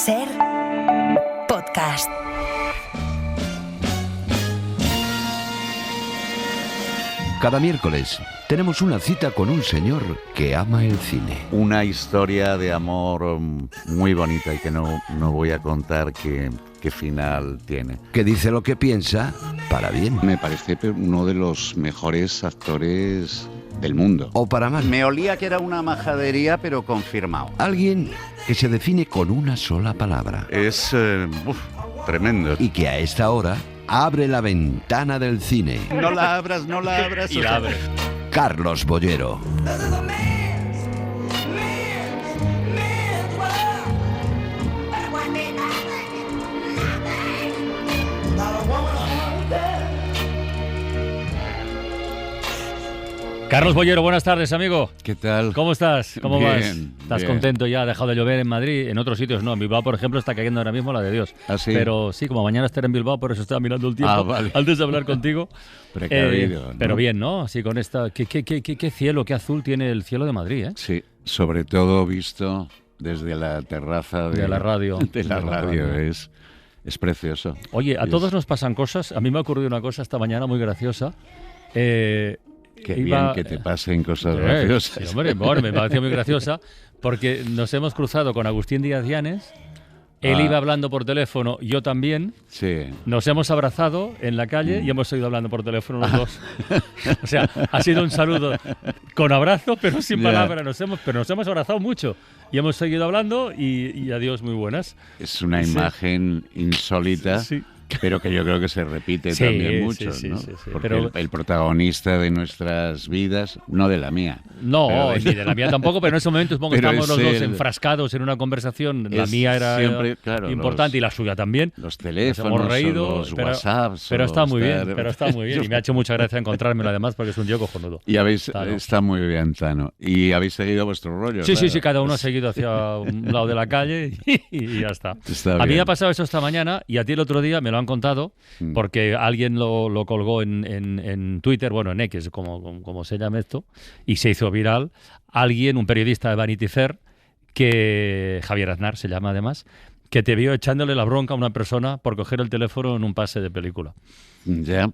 Ser podcast. Cada miércoles tenemos una cita con un señor que ama el cine. Una historia de amor muy bonita y que no voy a contar qué final tiene. Que dice lo que piensa para bien. Me parece uno de los mejores actores del mundo. O para mal. Me olía que era una majadería, pero confirmado. Alguien que se define con una sola palabra. Es tremendo. Y que a esta hora abre la ventana del cine. No la abras. Y la abre. Carlos Bollero. Carlos Bollero, buenas tardes, amigo. ¿Qué tal? ¿Cómo estás? ¿Cómo Bien, vas? ¿Estás bien. contento ya? ¿Ha dejado de llover en Madrid? En otros sitios no. En Bilbao, por ejemplo, está cayendo ahora mismo la de Dios. ¿Ah, sí? Pero sí, como mañana estaré en Bilbao, por eso estaba mirando el tiempo Vale. antes de hablar contigo. Precavido, ¿no? Pero bien, ¿no? Así con esta... ¿Qué cielo, qué azul tiene el cielo de Madrid, eh? Sí, sobre todo visto desde la terraza De la radio. De la radio, es precioso. Oye, a Es- todos nos pasan cosas. A mí me ha ocurrido una cosa esta mañana muy graciosa. Qué bien que te pasen cosas Sí, graciosas. hombre, bueno, me pareció muy graciosa porque nos hemos cruzado con Agustín Díaz Llanes. Él iba hablando por teléfono, yo también. Sí. Nos hemos abrazado en la calle y hemos seguido hablando por teléfono los dos. O sea, ha sido un saludo con abrazo, pero sin Ya. palabras. Pero nos hemos abrazado mucho y hemos seguido hablando y adiós, muy buenas. Es una Sí. imagen insólita. Sí. Pero que yo creo que se repite Sí, también mucho, sí, ¿no? sí, sí. Porque Pero- el protagonista de nuestras vidas, no de la mía. No, Pero ni de la mía tampoco, pero en ese momento supongo que Pero estábamos los es dos él. enfrascados en una conversación. La Es mía era siempre, claro, importante los- y la suya también. Los Nos teléfonos, hemos reído, o los pero, WhatsApps. pero o está muy bien, estar- pero está muy bien. Y me ha hecho mucha gracia encontrármelo además porque es un tío cojonudo. Y habéis, Claro. está muy bien, Tano. Y habéis seguido vuestro rollo. Sí, claro. cada uno ha seguido hacia un lado de la calle y ya está. Está A mí me bien. ha pasado eso esta mañana y a ti el otro día me lo han contado porque alguien lo colgó en Twitter, bueno, en X, como se llama esto, y se hizo viral. Alguien, un periodista de Vanity Fair, que Javier Aznar se llama además, que te vio echándole la bronca a una persona por coger el teléfono en un pase de película. Ya,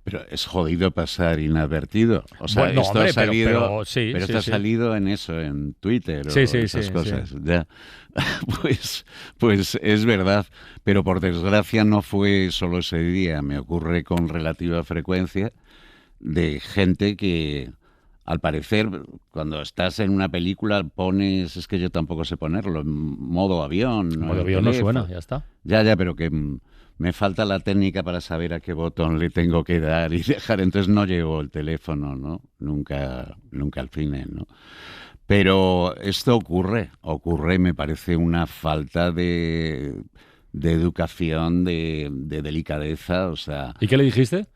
pero es jodido pasar inadvertido. O sea, Bueno, esto hombre, ha salido, pero sí, pero sí, esto ha sí. salido en eso, en Twitter Sí, o sí, esas sí, cosas. Ya. Pues es verdad, pero por desgracia no fue solo ese día. Me ocurre con relativa frecuencia de gente que, al parecer, cuando estás en una película pones, es que yo tampoco sé ponerlo, en modo avión. Como en lo el vio, no teléfono. suena, ya está. Ya, pero que me falta la técnica para saber a qué botón le tengo que dar y dejar. Entonces no llevo el teléfono, ¿no? Nunca al cine, ¿no? Pero esto ocurre, me parece una falta de educación, de delicadeza, o sea, ¿Y qué le dijiste?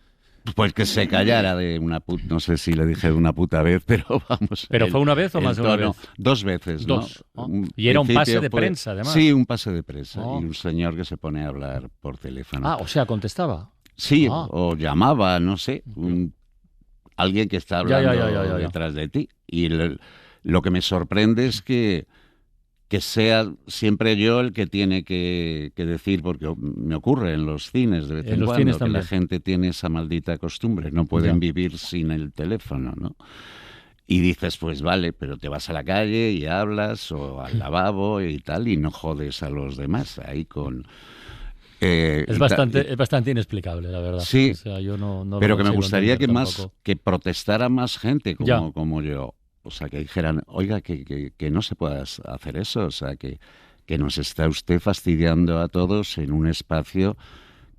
pues que se callara de una puta, no sé si le dije de una puta vez, pero vamos. ¿Pero fue una vez o el más de una tono- vez? Dos veces, ¿no? Dos. Y era un pase de prensa, además. Sí, un pase de prensa. Oh. Y un señor que se pone a hablar por teléfono. Ah, o sea, contestaba. Sí, Ah. o llamaba, no sé, alguien que está Ya, hablando ya. detrás de ti. Y lo que me sorprende es que sea siempre yo el que tiene que decir, porque me ocurre en los cines de vez En en los cuando, cines que la también. gente tiene esa maldita costumbre, no pueden Ya. vivir sin el teléfono, ¿no? Y dices, pues vale, pero te vas a la calle y hablas, o al lavabo y tal, y no jodes a los demás ahí con... Es bastante inexplicable, la verdad. Sí, O sea, yo no lo pero que me consigo gustaría que entender tampoco. que protestara más gente Ya. como yo. O sea, que dijeran, oiga, que no se pueda hacer eso. O sea, que nos está usted fastidiando a todos en un espacio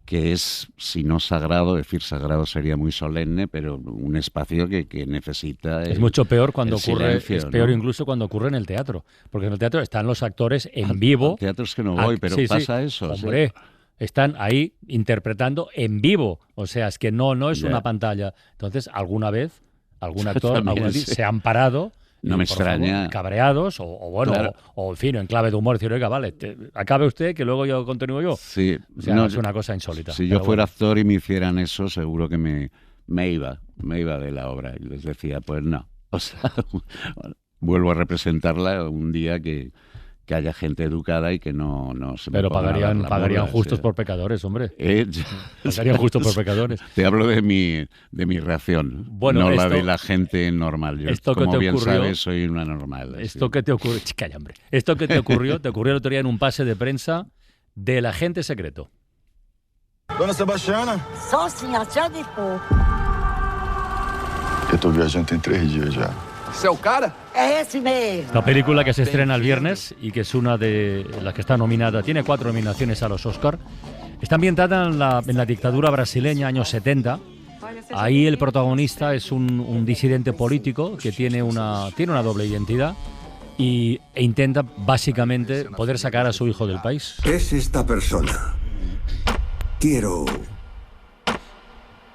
que es, si no sagrado, decir sagrado sería muy solemne, pero un espacio que necesita... Es mucho peor cuando el ocurre, silencio, es peor ¿no? incluso cuando ocurre en el teatro, porque en el teatro están los actores en vivo. Teatros que no voy, pero Sí, sí. pasa eso. ¿sí? Hombre, están ahí interpretando en vivo, o sea, es que no es Ya. una pantalla. Entonces, alguna vez, algún actor, También, alguna actriz sí. se han parado. No y, me por favor, extraña. cabreados, o bueno, Claro. o en fin, en clave de humor, decir, oiga, vale, acabe usted, que luego yo continúo yo. Sí, O sea, no, es una cosa insólita. Si pero yo fuera bueno. actor y me hicieran eso, seguro que me iba de la obra. Y les decía, pues no. O sea, vuelvo a representarla un día que que haya gente educada y que no se me Pero pongan a dar la pagarían bola, justos sí. por pecadores, hombre. Ya. Pagarían justos por pecadores. Te hablo de mi reacción, Bueno, no la esto- de la gente normal. Yo, esto que como te bien ocurrió- sabes, soy una normal. Esto sí. que te ocurrió... Calla, hombre. Esto que te ocurrió el otro día en un pase de prensa del agente secreto. Dona Sebastiana? Só sim, já depois. Eu tô viajando tem 3 dias já. Você é o cara? É esse mesmo. La película que se estrena el viernes y que es una de las que está nominada, tiene 4 nominaciones a los Oscar, está ambientada en la dictadura brasileña, años 70. Ahí el protagonista es un disidente político que tiene una doble identidad e intenta básicamente poder sacar a su hijo del país. Es esta persona. Quiero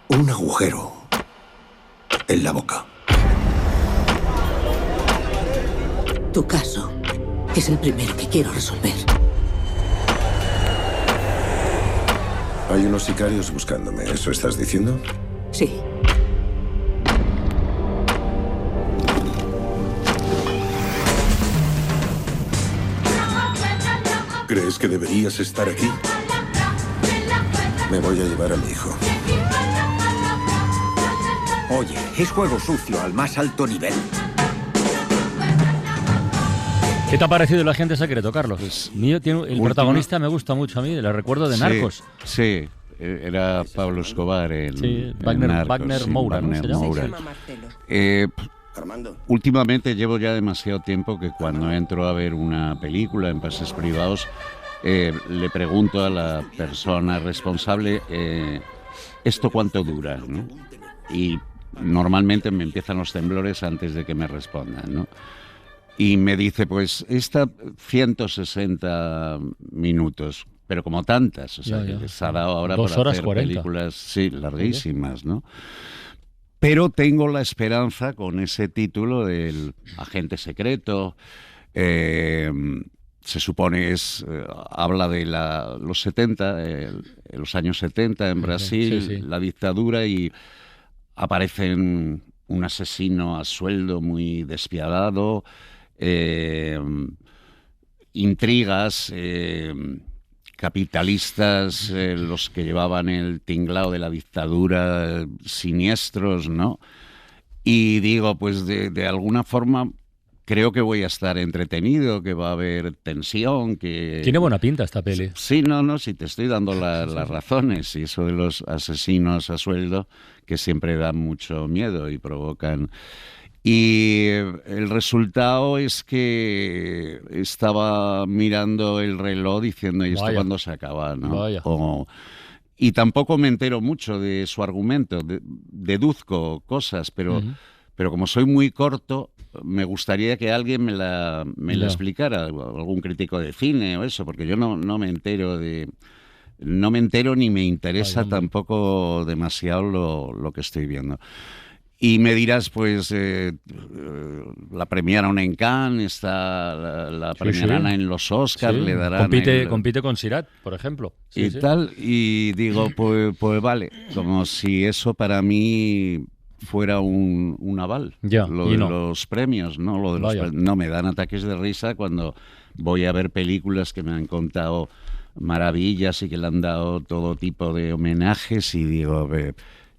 un agujero en la boca. Tu caso es el primero que quiero resolver. Hay unos sicarios buscándome, ¿eso estás diciendo? Sí. ¿Crees que deberías estar aquí? Me voy a llevar a mi hijo. Oye, es juego sucio al más alto nivel. ¿Qué te ha parecido el agente secreto, Carlos? El última- protagonista me gusta mucho a mí, le recuerdo de Narcos. Sí, era Pablo Escobar en, Sí, en Wagner- Narcos, Wagner sí, Moura, ¿no? Wagner ¿Se llama? Moura. Se llama Armando. Últimamente llevo ya demasiado tiempo que cuando entro a ver una película en pases privados le pregunto a la persona responsable ¿esto cuánto dura? ¿no? Y normalmente me empiezan los temblores antes de que me respondan, ¿no? Y me dice, pues, esta 160 minutos, pero como tantas, o sea, Ya, que ya. les ha dado ahora 2 para horas hacer 40. películas, sí, larguísimas, ¿no? Pero tengo la esperanza con ese título del agente secreto. Se supone habla de los 70, los años 70 en Brasil, sí. la dictadura, y aparecen un asesino a sueldo muy despiadado, intrigas, capitalistas, los que llevaban el tinglao de la dictadura, siniestros, ¿no? Y digo, pues de alguna forma creo que voy a estar entretenido, que va a haber tensión, que... Tiene buena pinta esta peli. Sí, no, si te estoy dando las razones, y eso de los asesinos a sueldo, que siempre dan mucho miedo y provocan... Y el resultado es que estaba mirando el reloj diciendo, ¿y esto Vaya. cuándo se acaba? ¿no? Vaya. Y tampoco me entero mucho de su argumento, deduzco cosas, pero como soy muy corto, me gustaría que alguien me la Ya. explicara, algún crítico de cine o eso, porque yo no me entero ni me interesa Ay, hombre. tampoco demasiado lo que estoy viendo. Y me dirás, pues, la premiaron en Cannes, la premiarán sí. en los Oscars, Sí. le darán... Compite con Sirat, por ejemplo. Sí, y sí. tal, y digo, pues vale, como si eso para mí fuera un aval. Ya, lo y de no. los premios, ¿no? Lo de los Vaya. no, me dan ataques de risa cuando voy a ver películas que me han contado maravillas y que le han dado todo tipo de homenajes y digo,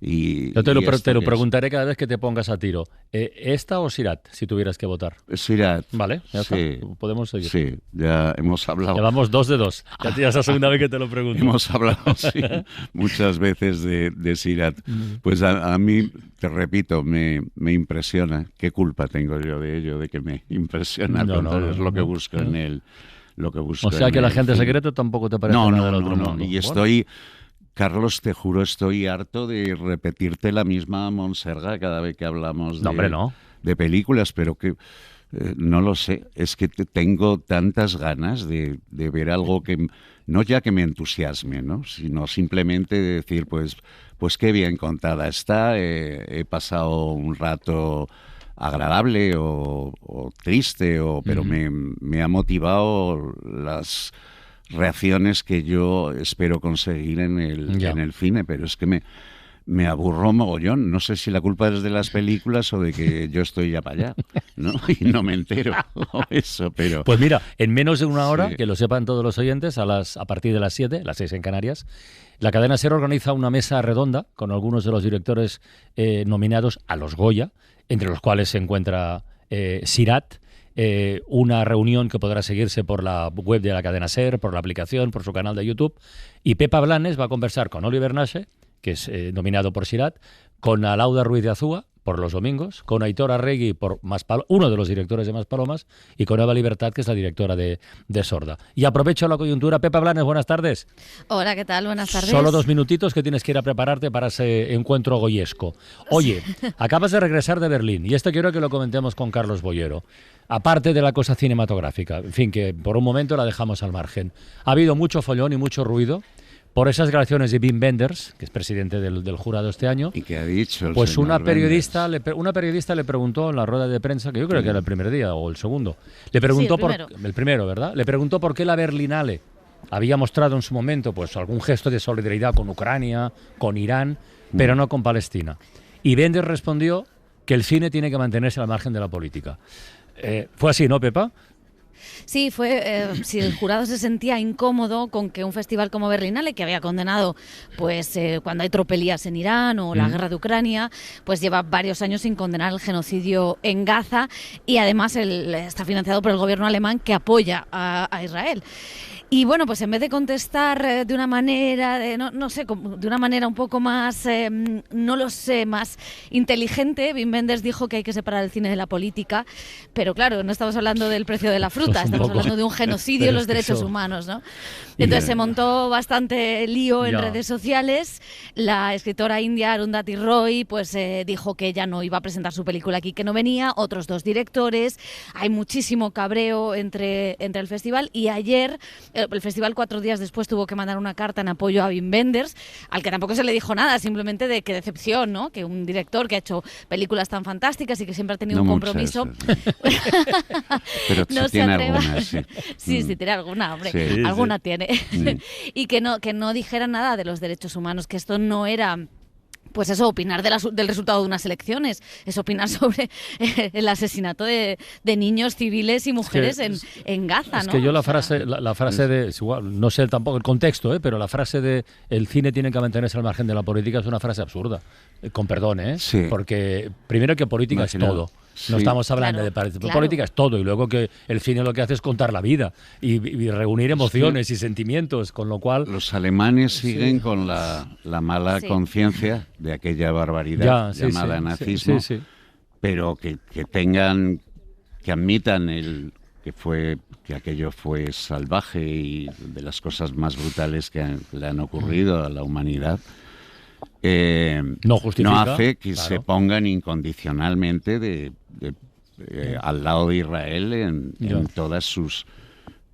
Yo te lo ¿y esto qué es? preguntaré cada vez que te pongas a tiro. ¿Esta o Sirat, si tuvieras que votar? Sirat. Vale, ya Sí. está. Podemos seguir. Sí, ya hemos hablado. Llevamos 2 de 2. Ya es la segunda vez que te lo pregunto. Hemos hablado sí, muchas veces de Sirat. Pues a mí, te repito, me impresiona. ¿Qué culpa tengo yo de ello, de que me impresiona? Al contrario, es lo que busco en él. Lo que busco O sea en que el el agente cine. secreto tampoco te parece nada del otro mundo. Y Bueno. estoy... Carlos, te juro, estoy harto de repetirte la misma Montserrat cada vez que hablamos No, hombre, no. de películas, pero que no lo sé, es que tengo tantas ganas de ver algo que no ya que me entusiasme, ¿no? Sino simplemente de decir, pues qué bien contada está, he pasado un rato agradable o triste, pero me ha motivado las reacciones que yo espero conseguir en el cine, pero es que me aburro mogollón. No sé si la culpa es de las películas o de que yo estoy ya para allá, ¿no? Y no me entero o eso, pero... Pues mira, en menos de una hora, que lo sepan todos los oyentes, a partir de las 7, las 6 en Canarias, la cadena SER organiza una mesa redonda con algunos de los directores nominados a los Goya, entre los cuales se encuentra Sirat, una reunión que podrá seguirse por la web de la cadena SER, por la aplicación, por su canal de YouTube, y Pepa Blanes va a conversar con Oliver Nash, que es nominado por Sirat, con Alauda Ruiz de Azúa, por Los Domingos, con Aitor Arregui, por uno de los directores de Maspalomas, y con Eva Libertad, que es la directora de Sorda. Y aprovecho la coyuntura. Pepa Blanes, buenas tardes. Hola, ¿qué tal? Buenas tardes. Solo 2 minutitos que tienes que ir a prepararte para ese encuentro goyesco. Oye, acabas de regresar de Berlín, y esto quiero que lo comentemos con Carlos Boyero. Aparte de la cosa cinematográfica, en fin, que por un momento la dejamos al margen. Ha habido mucho follón y mucho ruido por esas declaraciones de Wim Wenders, que es presidente del jurado este año. ¿Y qué ha dicho el Pues señor una periodista le preguntó en la rueda de prensa, que yo creo que era el primer día o el segundo, le preguntó el primero, ¿verdad? Le preguntó por qué la Berlinale había mostrado en su momento pues algún gesto de solidaridad con Ucrania, con Irán, pero no con Palestina. Y Wenders respondió que el cine tiene que mantenerse al margen de la política. ¿Fue así, no, Pepa? Sí, fue si el jurado se sentía incómodo con que un festival como Berlinale, que había condenado pues cuando hay tropelías en Irán o la guerra de Ucrania, pues lleva varios años sin condenar el genocidio en Gaza, y además está financiado por el gobierno alemán, que apoya a Israel. Y bueno, pues en vez de contestar de una manera, de una manera un poco más, no lo sé, más inteligente, Wim Wenders dijo que hay que separar el cine de la política, pero claro, no estamos hablando del precio de la fruta, estamos hablando de un genocidio en los derechos humanos, ¿no? Entonces se montó bastante lío en redes sociales. La escritora india Arundhati Roy pues dijo que ella no iba a presentar su película aquí, que no venía, otros 2 directores, hay muchísimo cabreo entre el festival, y ayer el festival 4 días después tuvo que mandar una carta en apoyo a Wim Wenders, al que tampoco se le dijo nada, simplemente de qué decepción, ¿no? Que un director que ha hecho películas tan fantásticas y que siempre ha tenido un compromiso... Pero no tiene atreva. alguna, sí. Sí, tiene alguna, hombre. Sí, alguna tiene. Y que no dijera nada de los derechos humanos, que esto no era... Pues eso, opinar del resultado de unas elecciones, es opinar sobre el asesinato de niños civiles y mujeres en Gaza, ¿no? Es que yo la frase de, igual, no sé tampoco el contexto, pero la frase de el cine tiene que mantenerse al margen de la política es una frase absurda, con perdón, Sí. Porque primero que política es todo. No estamos hablando de política, es todo, y luego que el cine lo que hace es contar la vida y reunir emociones y sentimientos, con lo cual... Los alemanes siguen con la mala conciencia de aquella barbaridad llamada nazismo, pero que admitan que aquello fue salvaje y de las cosas más brutales que le han ocurrido a la humanidad. No hace que se pongan incondicionalmente al lado de Israel en todas sus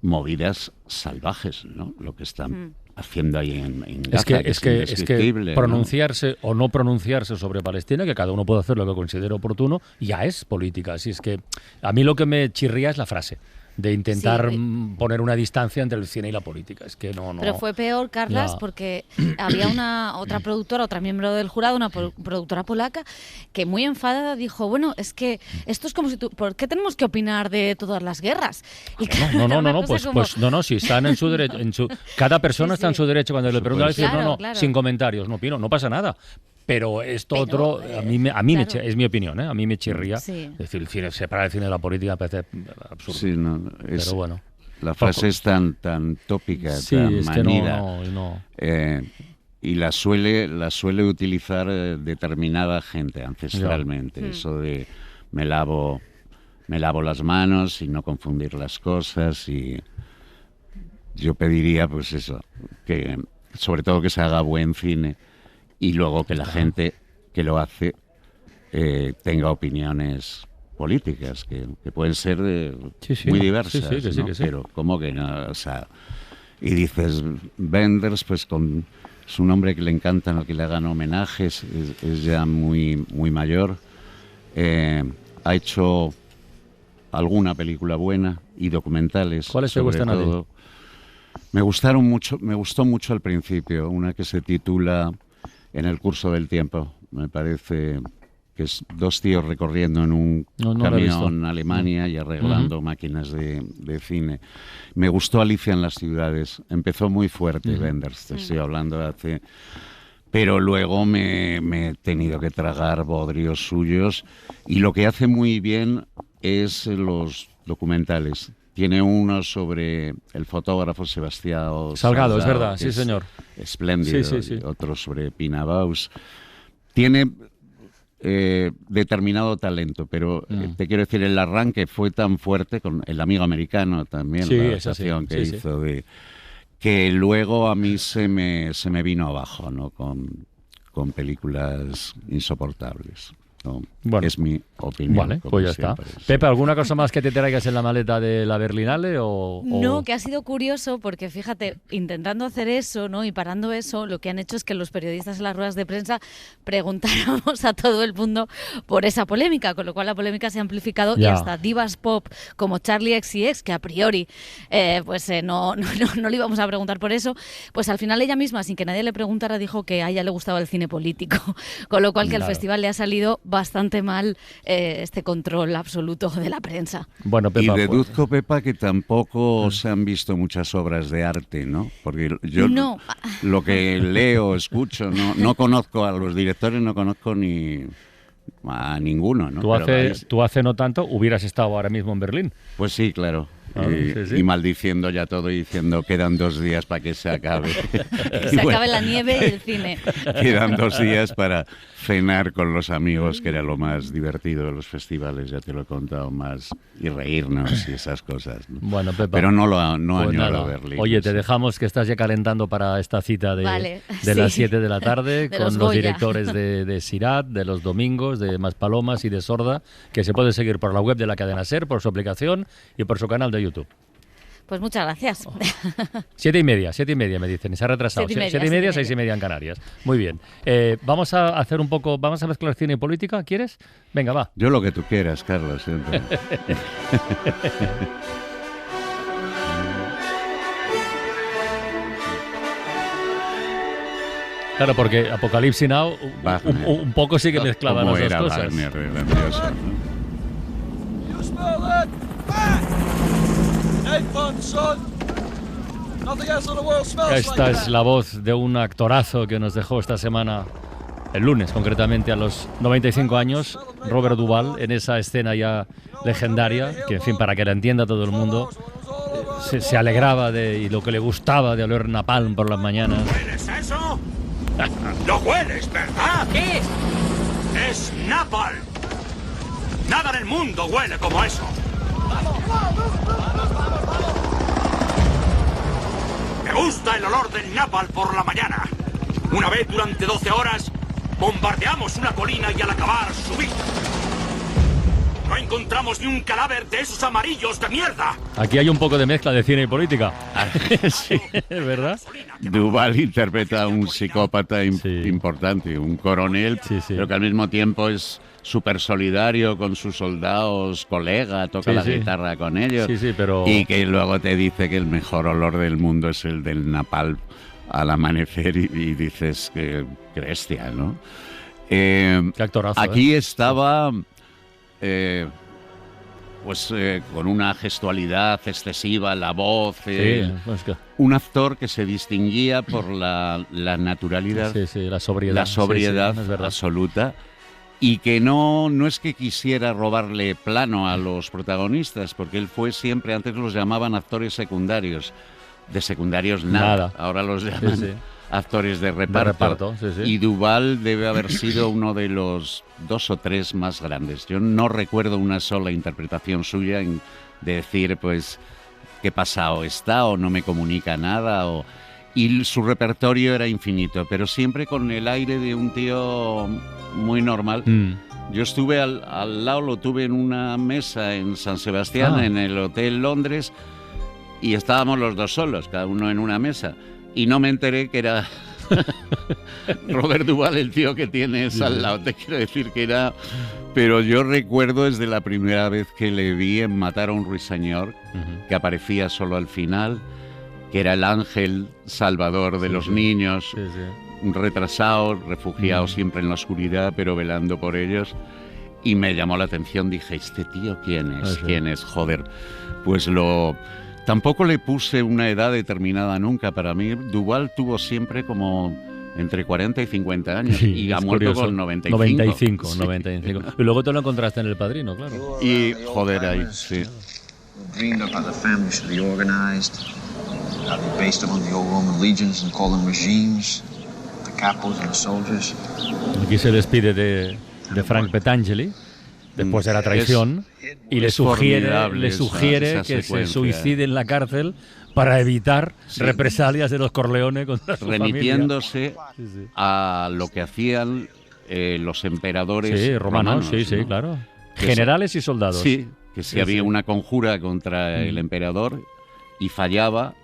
movidas salvajes, ¿no? Lo que están haciendo ahí en Gaza, es que pronunciarse, ¿no? O no pronunciarse sobre Palestina, que cada uno puede hacer lo que considere oportuno, ya es política. Así es que a mí lo que me chirría es la frase de intentar poner una distancia entre el cine y la política. Es que no. Pero fue peor, Carlas, porque había otra productora, otra miembro del jurado, una productora polaca, que muy enfadada dijo, bueno, es que esto es como si ¿por qué tenemos que opinar de todas las guerras? Y si están en su derecho, cada persona está en su derecho cuando le preguntan, sin comentarios, no opino, no pasa nada. Pero otro, a mí es mi opinión, a mí me chirría. Es decir, separar el cine de la política me parece absurdo. Sí, pero bueno. La frase es tan tópica, tan manida. Y la suele utilizar determinada gente ancestralmente. Eso de me lavo las manos y no confundir las cosas. Y yo pediría, pues eso, que sobre todo que se haga buen cine. Y luego que la gente que lo hace tenga opiniones políticas, que pueden ser muy diversas, ¿no? Pero ¿cómo que no? O sea, y dices, Wenders, pues es un hombre que le encanta que le hagan homenajes, es ya muy, muy mayor. Ha hecho alguna película buena y documentales. ¿Cuáles te gustan a ti? Me gustó mucho al principio, una que se titula en el curso del tiempo. Me parece que es dos tíos recorriendo en un camión en Alemania y arreglando máquinas de cine. Me gustó Alicia en las ciudades. Empezó muy fuerte Wenders, te estoy hablando de hace... Pero luego me he tenido que tragar bodrios suyos, y lo que hace muy bien es los documentales. Tiene uno sobre el fotógrafo Sebastián Salgado, es verdad, sí señor. Espléndido, sí. Y otro sobre Pina Bausch. Tiene determinado talento, pero te quiero decir, el arranque fue tan fuerte con El amigo americano también, la adaptación que hizo de... que luego a mí se me vino abajo, ¿no? Con películas insoportables, ¿no? Bueno, es mi opinión. Vale, pues ya está. Pepe, ¿alguna cosa más que te traigas en la maleta de la Berlinale? No, que ha sido curioso porque, fíjate, intentando hacer eso, ¿no? Y parando eso, lo que han hecho es que los periodistas en las ruedas de prensa preguntáramos a todo el mundo por esa polémica, con lo cual la polémica se ha amplificado y hasta divas pop como Charlie XCX, que a priori no le íbamos a preguntar por eso, pues al final ella misma, sin que nadie le preguntara, dijo que a ella le gustaba el cine político, con lo cual que al festival le ha salido bastante mal este control absoluto de la prensa. Bueno, Pepa, y deduzco, Pepa, que tampoco se han visto muchas obras de arte, ¿no? Porque yo lo que leo, escucho, no conozco a los directores, no conozco ni a ninguno, ¿no? Tú hace no tanto hubieras estado ahora mismo en Berlín. Pues sí, claro. Y maldiciendo ya todo y diciendo quedan 2 días para que se acabe. Se acabe la nieve y el cine. Quedan 2 días para cenar con los amigos, que era lo más divertido de los festivales, ya te lo he contado más, y reírnos y esas cosas, ¿no? Bueno, Pepa, pero no añoro Berlín. Oye, te dejamos, que estás ya calentando para esta cita de las 7 de la tarde con los directores de Sirat, de Los Domingos, de Maspalomas y de Sorda, que se puede seguir por la web de la cadena SER, por su aplicación y por su canal de YouTube. Pues muchas gracias. 7:30 me dicen, se ha retrasado. 7:30, 6:30 en Canarias. Muy bien. Vamos a hacer un poco, vamos a mezclar cine y política, ¿quieres? Venga, va. Yo lo que tú quieras, Carlos. Siempre. Claro, porque Apocalipsis Now un poco sí que mezclaba las dos cosas. Wagner, grandioso, ¿no? Esta es la voz de un actorazo que nos dejó esta semana, el lunes concretamente, a los 95 años, Robert Duvall, en esa escena ya legendaria, que en fin, para que la entienda todo el mundo, se alegraba y lo que le gustaba de oler napalm por las mañanas. ¿Hueles eso? ¡Lo hueles, verdad! ¿Qué es? ¡Es napalm! ¡Nada en el mundo huele como eso! Me gusta el olor del napalm por la mañana. Una vez durante 12 horas bombardeamos una colina y al acabar subí. No encontramos ni un cadáver de esos amarillos de mierda. Aquí hay un poco de mezcla de cine y política. Sí, ¿verdad? Duvall interpreta a un psicópata importante, un coronel, pero que al mismo tiempo es súper solidario con sus soldados, colega, toca la guitarra con ellos, pero... y que luego te dice que el mejor olor del mundo es el del napalm al amanecer y dices que bestia, ¿no? Qué actorazo, aquí estaba... con una gestualidad excesiva, la voz, un actor que se distinguía por la naturalidad, la sobriedad, absoluta, y que no es que quisiera robarle plano a los protagonistas, porque él fue siempre, antes los llamaban actores secundarios, de secundarios nada. Ahora los llaman actores de reparto. Y Duvall debe haber sido uno de los 2 o 3 más grandes. Yo no recuerdo una sola interpretación suya de decir, pues, qué pasado está o no me comunica nada. Y su repertorio era infinito, pero siempre con el aire de un tío muy normal. Yo estuve al lado, lo tuve en una mesa en San Sebastián, en el Hotel Londres, y estábamos los dos solos, cada uno en una mesa. Y no me enteré que era Robert Duvall, el tío que tienes al lado. Te quiero decir que era... Pero yo recuerdo desde la primera vez que le vi en Matar a un ruiseñor, que aparecía solo al final, que era el ángel salvador de los niños. un retrasado, refugiado siempre en la oscuridad, pero velando por ellos. Y me llamó la atención, dije, ¿este tío quién es? Sí. ¿Quién es? Joder, pues tampoco le puse una edad determinada nunca. Para mí, Duvall tuvo siempre como entre 40 y 50 años, sí, y ha muerto curioso. con 95. 95, Sí. 95. Y luego te lo encontraste en El Padrino, claro. Y, joder, ahí, sí. Dreamed of how the family should be organized, how they based them on the old Roman legions and called them regimes, the capos and the soldiers. Aquí se despide de Frank Petangeli después de la traición y le sugiere esa que se secuencia. suicide en la cárcel para evitar represalias de los Corleone contra su remitiéndose familia. a lo que hacían los emperadores romanos, sí, ¿no? claro. Que Generales y soldados. Sí, que si había una conjura contra el emperador y fallaba,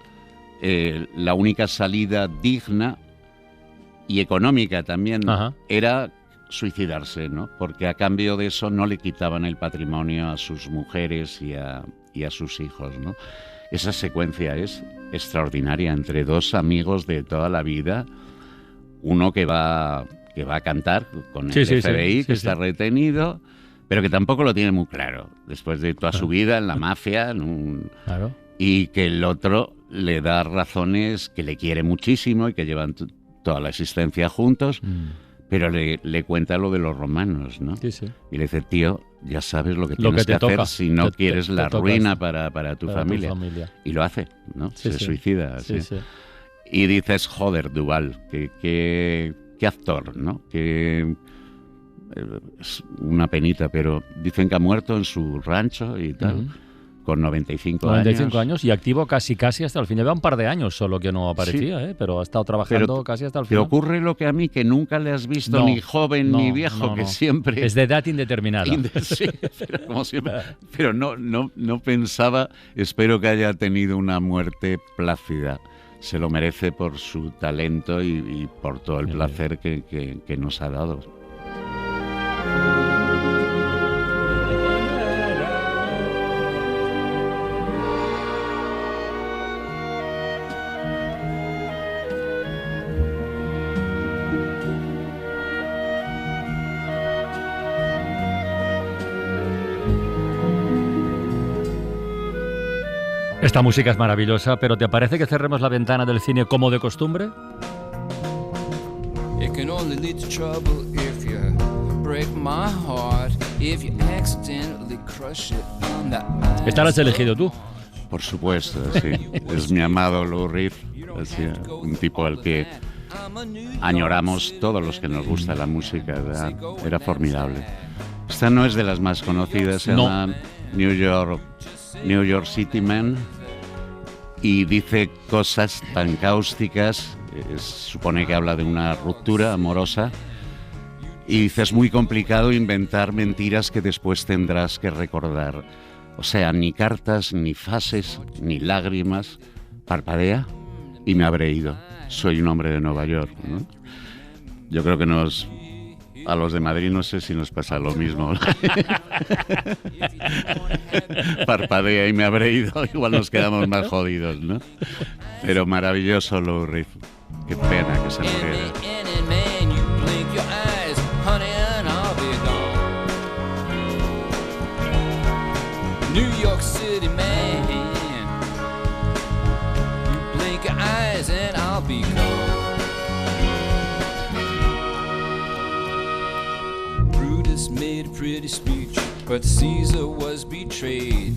la única salida digna y económica también era suicidarse, ¿no? Porque a cambio de eso no le quitaban el patrimonio a sus mujeres y a sus hijos, ¿no? Esa secuencia es extraordinaria entre dos amigos de toda la vida, uno que va a cantar con el FBI, que está retenido, pero que tampoco lo tiene muy claro, después de toda su vida en la mafia, y que el otro le da razones, que le quiere muchísimo y que llevan toda la existencia juntos, pero le cuenta lo de los romanos, ¿no? Y le dice, tío, ya sabes lo que tienes que hacer si no quieres la ruina para tu familia. Y lo hace, ¿no? Se suicida. Sí. Y dices, joder, Duvall, qué actor, ¿no? Que es una penita, pero dicen que ha muerto en su rancho y tal. Con 95 años y activo casi hasta el fin. Lleva un par de años solo que no aparecía, pero ha estado trabajando casi hasta el final. ¿Te ocurre lo que a mí, que nunca le has visto ni joven ni viejo, que siempre... Es de edad indeterminada. Sí, pero como siempre. Pero no pensaba, espero que haya tenido una muerte plácida. Se lo merece por su talento y por todo el placer que nos ha dado. Esta música es maravillosa, pero ¿te parece que cerremos la ventana del cine como de costumbre? Esta la has elegido tú. Por supuesto, sí. Es mi amado Lou Reed, un tipo al que añoramos todos los que nos gusta la música. Era formidable. Esta no es de las más conocidas, se llama New York City Man, y dice cosas tan cáusticas, supone que habla de una ruptura amorosa, y dice, es muy complicado inventar mentiras que después tendrás que recordar. O sea, ni cartas, ni fases, ni lágrimas. Parpadea y me habré ido. Soy un hombre de Nueva York, ¿no? Yo creo que a los de Madrid no sé si nos pasa lo mismo. Parpadea y me habré ido, igual nos quedamos más jodidos, ¿no? Pero maravilloso Lou Reed. Qué pena que se muriera. New York City man, you blink your eyes and I'll be gone. Brutus made a pretty speech, but Caesar was betrayed.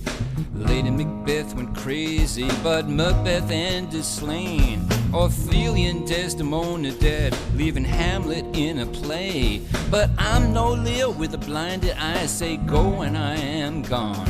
Lady Macbeth went crazy, but Macbeth ended slain. Ophelia and Desdemona dead, leaving Hamlet in a play. But I'm no Lear with a blinded eye, say go and I am gone.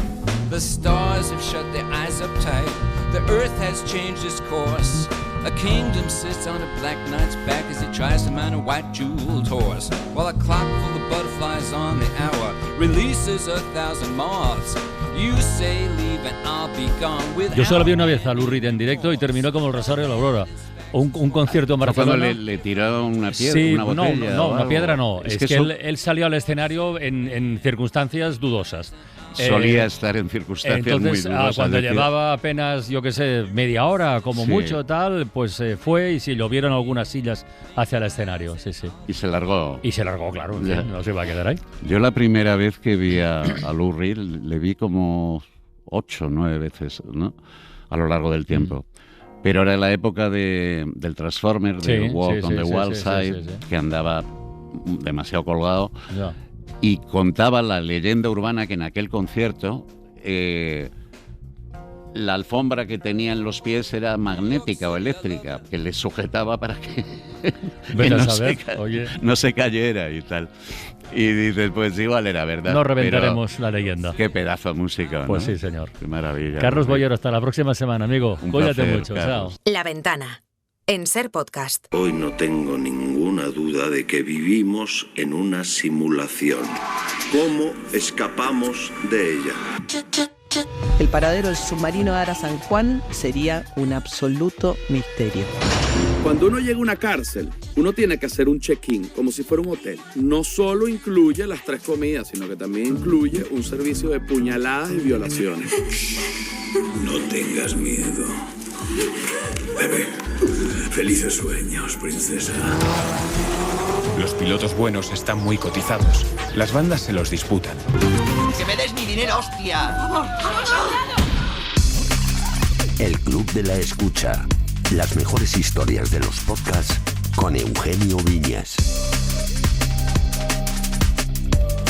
The stars have shut their eyes up tight, the earth has changed its course. A kingdom sits on a black knight's back as he tries to mount a white jeweled horse, while a clock full of butterflies on the hour releases 1,000 moths. You say leave and I'll be gone with. Yo solo vi una vez a Lou Reed en directo y terminó como el Rosario de la Aurora. Un concierto en Barcelona. Cuando le tiró una piedra, sí, una botella. No, una piedra no. Es que eso... él salió al escenario en circunstancias dudosas. solía estar en circunstancias muy dudosas. Cuando llevaba apenas, yo qué sé, media hora, como mucho, tal, pues fue y se llovieron algunas sillas hacia el escenario, sí. Y se largó. Y se largó, claro, no se iba a quedar ahí. Yo la primera vez que vi a Lou Reed, le vi como 8 o 9 veces, ¿no? A lo largo del tiempo. Pero era la época del Transformer, de Walk on the Wild Side, que andaba demasiado colgado. Ya. Y contaba la leyenda urbana que en aquel concierto la alfombra que tenía en los pies era magnética o eléctrica, que le sujetaba para que, no se cayera y tal. Y dices, pues igual era verdad. No reventaremos la leyenda. Qué pedazo de música, ¿no? Pues sí, señor. Qué maravilla. Carlos Boyero, hasta la próxima semana, amigo. Cuídate placer, mucho. Carlos. Chao. La Ventana, en Ser Podcast. Hoy no tengo ninguna duda de que vivimos en una simulación. ¿Cómo escapamos de ella? El paradero del submarino Ara San Juan sería un absoluto misterio. Cuando uno llega a una cárcel, uno tiene que hacer un check-in, como si fuera un hotel. No solo incluye las 3 comidas, sino que también incluye un servicio de puñaladas y violaciones. No tengas miedo. Bebé, felices sueños, princesa. Los pilotos buenos están muy cotizados. Las bandas se los disputan. ¡Que me des mi dinero, hostia! El Club de la Escucha. Las mejores historias de los podcasts con Eugenio Viñas.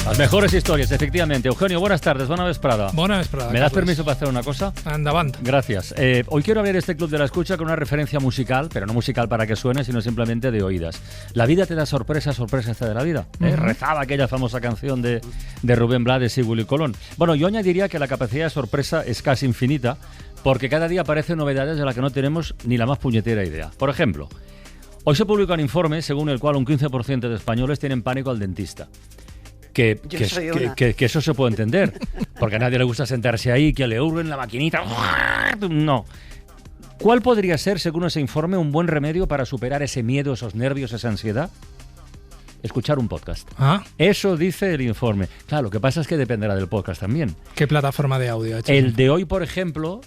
Las mejores historias, efectivamente. Eugenio, buenas tardes, buena vesprada. Buena vesprada. ¿Me das permiso para hacer una cosa? Andavant. Gracias. Hoy quiero abrir este Club de la Escucha con una referencia musical, pero no musical para que suene, sino simplemente de oídas. La vida te da sorpresas, sorpresas te da la vida. Rezaba aquella famosa canción de Rubén Blades y Willy Colón. Bueno, yo añadiría que la capacidad de sorpresa es casi infinita, porque cada día aparecen novedades de las que no tenemos ni la más puñetera idea. Por ejemplo, hoy se publica un informe según el cual un 15% de españoles tienen pánico al dentista. Que eso se puede entender, porque a nadie le gusta sentarse ahí, que le hurguen la maquinita. No. ¿Cuál podría ser, según ese informe, un buen remedio para superar ese miedo, esos nervios, esa ansiedad? Escuchar un podcast. Eso dice el informe. Claro, lo que pasa es que dependerá del podcast también. ¿Qué plataforma de audio? El de hoy, por ejemplo,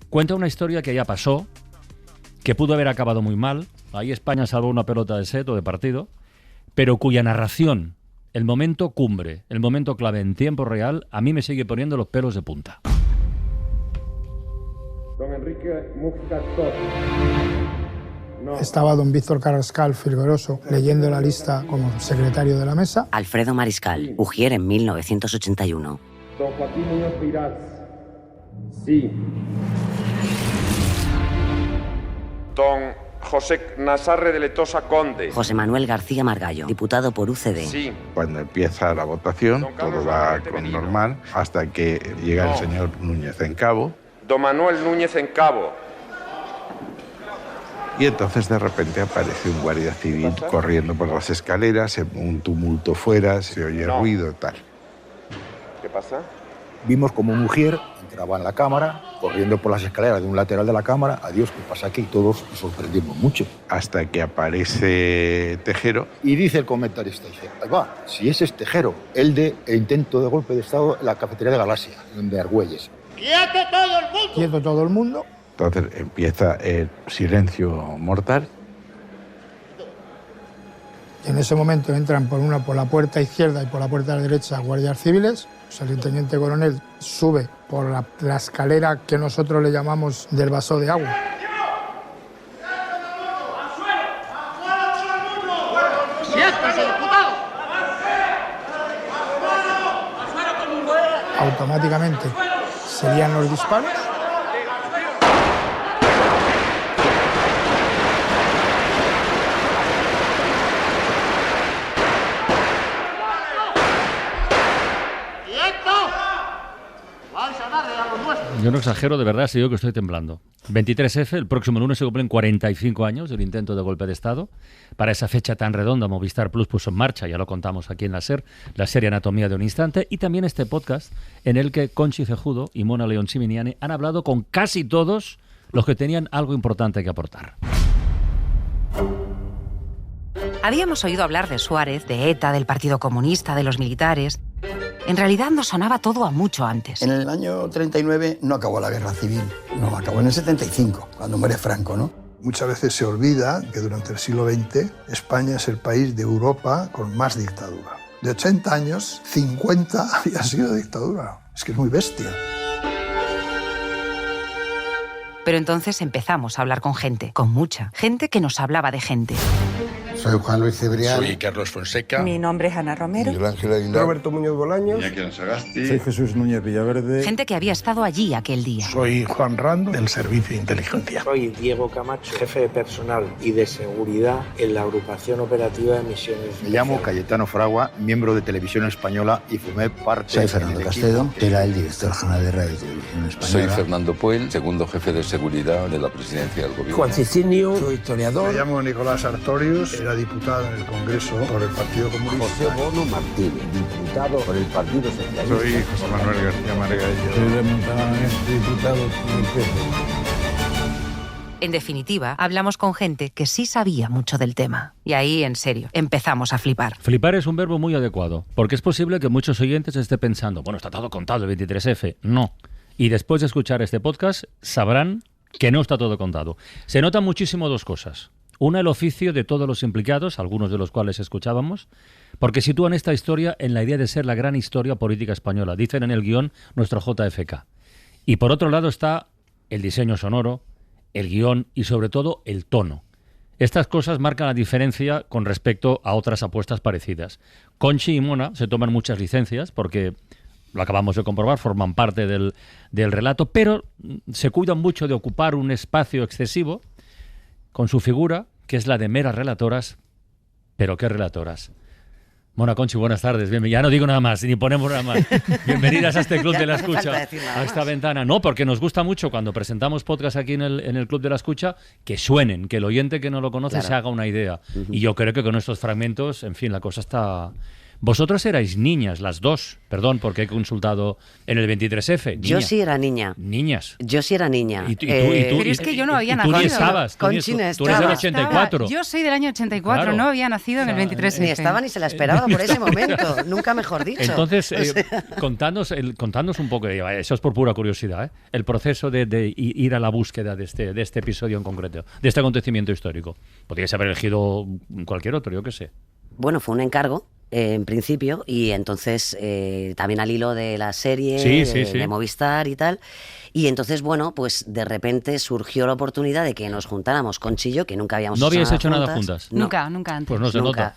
cuenta una historia que ya pasó, que pudo haber acabado muy mal. Ahí España salvó una pelota de set o de partido, pero cuya narración, el momento cumbre, el momento clave en tiempo real, a mí me sigue poniendo los pelos de punta. Don Enrique Mujica Tot. No. Estaba don Víctor Carrascal Filgoroso leyendo la lista como secretario de la mesa. Alfredo Mariscal, Ujier en 1981. Don Joaquín Muñoz Piraz. Sí. Don José Nasarre de Letosa Conde. José Manuel García Margallo, diputado por UCD. Sí. Cuando empieza la votación, todo va con normal, hasta que llega el señor Núñez en Cabo. Don Manuel Núñez en Cabo. Y entonces de repente aparece un guardia civil corriendo por las escaleras, un tumulto fuera, se oye ruido, tal. ¿Qué pasa? Vimos como un Ujier entraba en la cámara, corriendo por las escaleras de un lateral de la cámara. Adiós, ¿qué pasa aquí? Todos nos sorprendimos mucho. Hasta que aparece Tejero. Y dice el comentarista, dice, ahí va, si ese es Tejero, el de intento de golpe de Estado en la cafetería de Galaxia, de Argüelles. ¡Quieto todo el mundo! Quieto todo el mundo. Entonces empieza el silencio mortal. Y en ese momento entran por la puerta izquierda y por la puerta derecha guardias civiles. O sea, el teniente coronel sube por la escalera que nosotros le llamamos del vaso de agua. Automáticamente serían los disparos. Yo no exagero, de verdad, si digo que estoy temblando. 23F, el próximo lunes se cumplen 45 años del intento de golpe de Estado. Para esa fecha tan redonda, Movistar Plus puso en marcha, ya lo contamos aquí en la SER, la serie Anatomía de un Instante, y también este podcast en el que Conchi Cejudo y Mona León Siminiani han hablado con casi todos los que tenían algo importante que aportar. Habíamos oído hablar de Suárez, de ETA, del Partido Comunista, de los militares. En realidad nos sonaba todo a mucho antes. En el año 39 no acabó la guerra civil, no, acabó en el 75, cuando muere Franco, ¿no? Muchas veces se olvida que durante el siglo XX España es el país de Europa con más dictadura. De 80 años, 50 había sido dictadura. Es que es muy bestia. Pero entonces empezamos a hablar con gente, con mucha gente que nos hablaba de gente. Soy Juan Luis Cebrián. Soy Carlos Fonseca. Mi nombre es Ana Romero. Miguel Ángel Aguilar. Roberto Muñoz Bolaños. Soy Jesús Núñez Villaverde. Gente que había estado allí aquel día. Soy Juan Rando, del Servicio de Inteligencia. Soy Diego Camacho, jefe de personal y de seguridad en la Agrupación Operativa de Misiones. Me llamo Cayetano Fragua, miembro de Televisión Española y formé parte... Soy Fernando Castedo, era el director general de Radio y Televisión Española. Soy Fernando Puel, segundo jefe de seguridad de la presidencia del gobierno. Juan Cicinio, soy historiador. Me llamo Nicolás Artorius, era diputado en el Congreso por el Partido Comunista. José Bono Martínez, diputado por el Partido Socialista. Soy José Manuel García Margallo. Soy de Montañés, diputado por el PP. En definitiva, hablamos con gente que sí sabía mucho del tema. Y ahí, en serio, empezamos a flipar. Flipar es un verbo muy adecuado, porque es posible que muchos oyentes estén pensando, bueno, está todo contado el 23F. No. Y después de escuchar este podcast, sabrán que no está todo contado. Se notan muchísimo dos cosas. Una, el oficio de todos los implicados, algunos de los cuales escuchábamos, porque sitúan esta historia en la idea de ser la gran historia política española, dicen en el guión nuestro JFK. Y por otro lado está el diseño sonoro, el guión y sobre todo el tono. Estas cosas marcan la diferencia con respecto a otras apuestas parecidas. Conchi y Mona se toman muchas licencias porque, lo acabamos de comprobar, forman parte del relato, pero se cuidan mucho de ocupar un espacio excesivo con su figura, que es la de meras relatoras. ¿Pero qué relatoras? Mona, Conchi, buenas tardes. Ya no digo nada más, ni ponemos nada más. Bienvenidas a este Club de la Escucha, a esta ventana. No, porque nos gusta mucho cuando presentamos podcast aquí en el Club de la Escucha, que suenen, que el oyente que no lo conoce se haga una idea. Y yo creo que con estos fragmentos, en fin, la cosa está... Vosotras erais niñas, las dos, perdón, porque he consultado en el 23F. Yo sí era niña. Niñas. Yo sí era niña. Pero es que yo no había nacido. Tú ni estabas. Tú eres del 84. Yo soy del año 84, claro. No había nacido en el 23F. Ni estaba ni se la esperaba por ese momento, nunca mejor dicho. Entonces, contadnos un poco, eso es por pura curiosidad, el proceso de ir a la búsqueda de este episodio en concreto, de este acontecimiento histórico. Podríais haber elegido cualquier otro, yo qué sé. Bueno, fue un encargo. En principio, y entonces también al hilo de la serie de Movistar y tal, y entonces bueno, pues de repente surgió la oportunidad de que nos juntáramos con Chillo, que nunca habíamos hecho nada juntas. No. Nunca antes. Pues no se nota.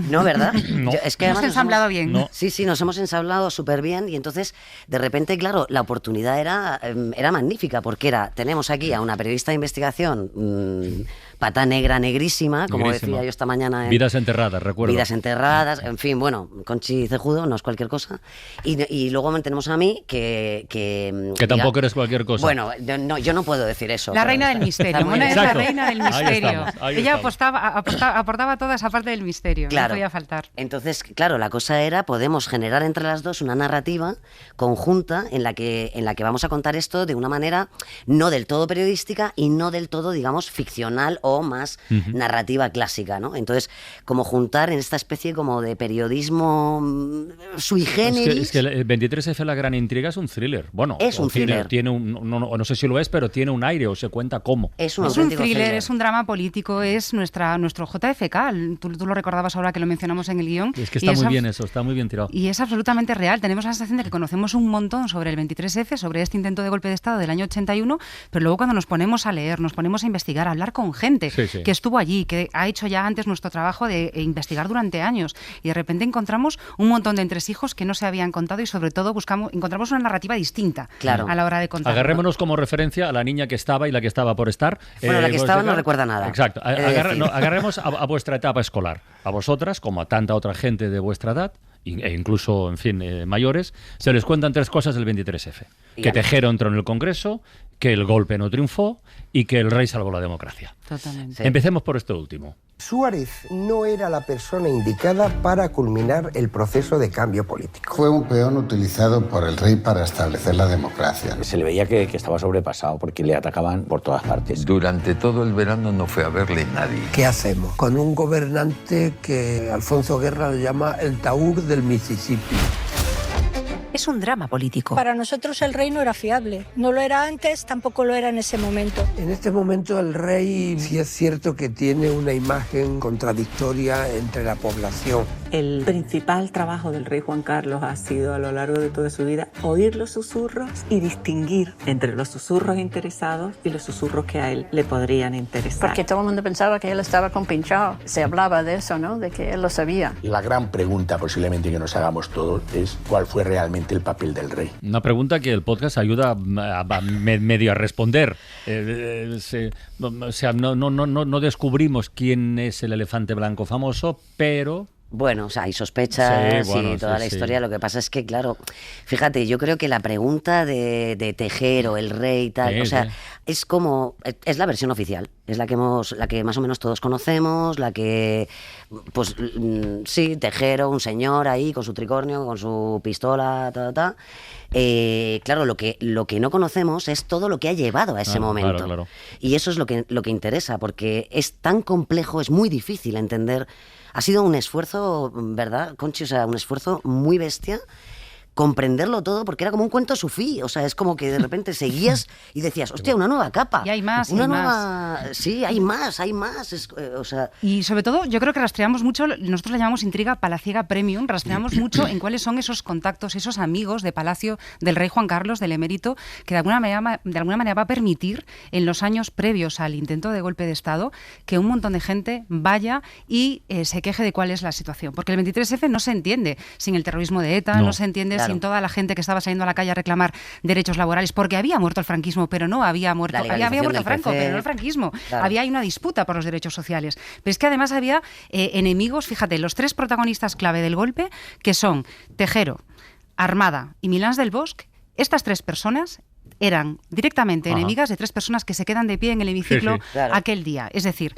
No, ¿verdad? No. Es que hemos ensamblado bien. No. Sí, nos hemos ensamblado súper bien y entonces de repente, claro, la oportunidad era magnífica porque tenemos aquí a una periodista de investigación pata negra, negrísima, como decía yo esta mañana. Vidas enterradas, recuerdo. Vidas enterradas, en fin, bueno, Conchi Cejudo, no es cualquier cosa. Y luego tenemos a mí que tampoco eres cualquier cosa. Bueno, yo no puedo decir eso. La reina del misterio. Mona es la reina del misterio. Ella estamos. aportaba toda esa parte del misterio. Claro. No podía faltar. Entonces, claro, la cosa era, podemos generar entre las dos una narrativa conjunta en la que vamos a contar esto de una manera no del todo periodística y no del todo, digamos, ficcional o más narrativa clásica, ¿no? Entonces, como juntar en esta especie como de periodismo sui generis... Es que el 23F, la gran intriga, es un thriller. Bueno, es un thriller. No sé si lo es, pero tiene un aire o se cuenta cómo. Es un thriller, es un drama político, es nuestro JFK. Tú lo recordabas ahora que lo mencionamos en el guión. Es que está muy bien eso, está muy bien tirado. Y es absolutamente real. Tenemos la sensación de que conocemos un montón sobre el 23F, sobre este intento de golpe de Estado del año 81, pero luego cuando nos ponemos a leer, nos ponemos a investigar, a hablar con gente que estuvo allí, que ha hecho ya antes nuestro trabajo de investigar durante años, y de repente encontramos un montón de entresijos que no se habían contado y sobre todo encontramos una narrativa distinta a la hora de contar. Agarrémonos como referencia a la niña que estaba y la que estaba por estar. Bueno, la que estaba no recuerda nada. Exacto. Agarremos a vuestra etapa escolar. A vosotras, como a tanta otra gente de vuestra edad, e incluso, en fin, mayores, se les cuentan tres cosas del 23F. Que Tejero entró en el Congreso, que el golpe no triunfó y que el rey salvó la democracia. Totalmente. Empecemos por esto último. Suárez no era la persona indicada para culminar el proceso de cambio político. Fue un peón utilizado por el rey para establecer la democracia. Se le veía que estaba sobrepasado porque le atacaban por todas partes. Durante todo el verano no fue a verle nadie. ¿Qué hacemos con un gobernante que Alfonso Guerra le llama el Taur del Mississippi? es un drama político. Para nosotros el rey no era fiable. No lo era antes, tampoco lo era en ese momento. En este momento el rey sí es cierto que tiene una imagen contradictoria entre la población. El principal trabajo del rey Juan Carlos ha sido a lo largo de toda su vida oír los susurros y distinguir entre los susurros interesados y los susurros que a él le podrían interesar. Porque todo el mundo pensaba que él estaba compinchado. Se hablaba de eso, ¿no? De que él lo sabía. La gran pregunta posiblemente que nos hagamos todos es ¿cuál fue realmente el papel del rey? Una pregunta que el podcast ayuda a medio a responder. O sea, no descubrimos quién es el elefante blanco famoso, pero... Bueno, o sea, hay sospechas y toda la historia. Sí. Lo que pasa es que, claro, fíjate, yo creo que la pregunta de Tejero, el rey y tal, Sí, o sea, sí. es como, es la versión oficial, es la que más o menos todos conocemos, la que, pues, sí, Tejero, un señor ahí con su tricornio, con su pistola, claro, lo que no conocemos es todo lo que ha llevado a ese momento. Claro. Y eso es lo que interesa, porque es tan complejo, es muy difícil entender. Ha sido un esfuerzo, ¿verdad, Conchi? O sea, un esfuerzo muy bestia comprenderlo todo, porque era como un cuento sufí, o sea, es como que de repente seguías y decías, hostia, una nueva capa. Y hay más, una hay nueva... más. Sí, hay más, o sea... Y sobre todo, yo creo que rastreamos mucho, nosotros la llamamos intriga palaciega premium, rastreamos mucho en cuáles son esos contactos, esos amigos de Palacio del rey Juan Carlos, del emérito, que de alguna manera va a permitir, en los años previos al intento de golpe de Estado, que un montón de gente vaya y se queje de cuál es la situación. Porque el 23F no se entiende sin el terrorismo de ETA, no se entiende sin toda la gente que estaba saliendo a la calle a reclamar derechos laborales, porque había muerto el franquismo, pero no había muerto... Había muerto Franco, pero no el franquismo. Claro. Había una disputa por los derechos sociales. Pero es que además había enemigos, fíjate, los tres protagonistas clave del golpe, que son Tejero, Armada y Milans del Bosque. Estas tres personas eran directamente enemigas de tres personas que se quedan de pie en el hemiciclo aquel día. Es decir,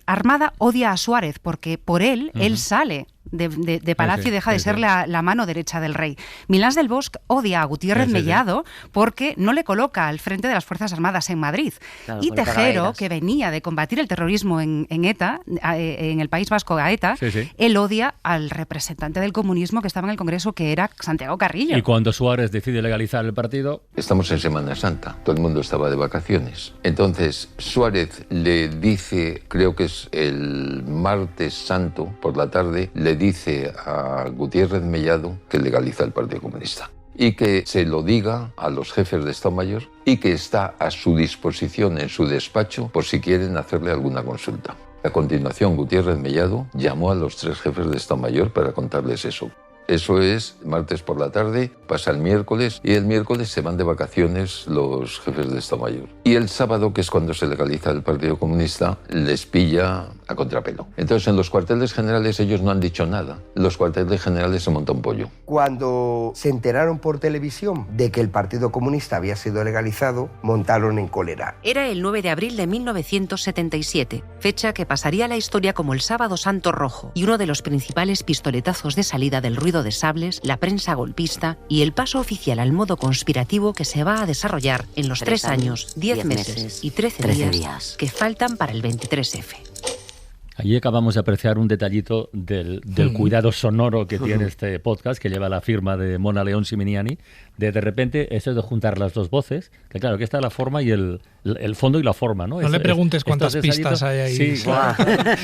Armada odia a Suárez porque por él sale de Palacio y deja de ser la mano derecha del rey. Milans del Bosque odia a Gutiérrez Mellado porque no le coloca al frente de las Fuerzas Armadas en Madrid. Claro, y Tejero, que venía de combatir el terrorismo en ETA, en el País Vasco a ETA, él odia al representante del comunismo que estaba en el Congreso, que era Santiago Carrillo. Y cuando Suárez decide legalizar el partido... Estamos en Semana Santa, todo el mundo estaba de vacaciones. Entonces Suárez le dice, creo que es el martes santo por la tarde, le dice a Gutiérrez Mellado que legaliza el Partido Comunista y que se lo diga a los jefes de Estado Mayor y que está a su disposición en su despacho por si quieren hacerle alguna consulta. A continuación, Gutiérrez Mellado llamó a los tres jefes de Estado Mayor para contarles eso. Eso es martes por la tarde, pasa el miércoles y el miércoles se van de vacaciones los jefes de Estado Mayor. Y el sábado, que es cuando se legaliza el Partido Comunista, les pilla a contrapelo. Entonces en los cuarteles generales ellos no han dicho nada. En los cuarteles generales se monta un pollo. Cuando se enteraron por televisión de que el Partido Comunista había sido legalizado, montaron en cólera. Era el 9 de abril de 1977, fecha que pasaría a la historia como el Sábado Santo Rojo y uno de los principales pistoletazos de salida del ruido de sables, la prensa golpista y el paso oficial al modo conspirativo que se va a desarrollar en los 3 años, 10 meses y 13 días que faltan para el 23F. Allí acabamos de apreciar un detallito del cuidado sonoro que tiene este podcast, que lleva la firma de Mona León Siminiani, de repente eso de juntar las dos voces, que claro, que está la forma y el fondo y la forma, ¿no? No le preguntes cuántas pistas hay ahí. Sí, claro.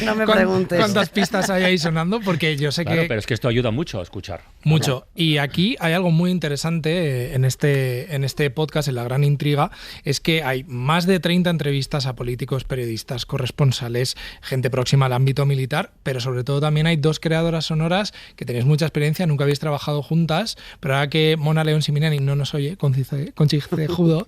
No me preguntes. ¿Cuántas pistas hay ahí sonando? Porque yo sé que... pero es que esto ayuda mucho a escuchar. Mucho. Y aquí hay algo muy interesante en este podcast, en La Gran Intriga, es que hay más de 30 entrevistas a políticos, periodistas, corresponsales, gente próxima al ámbito militar, pero sobre todo también hay dos creadoras sonoras que tenéis mucha experiencia, nunca habéis trabajado juntas, pero ahora que Mona León Siminiani no nos oye, Conchi Cejudo,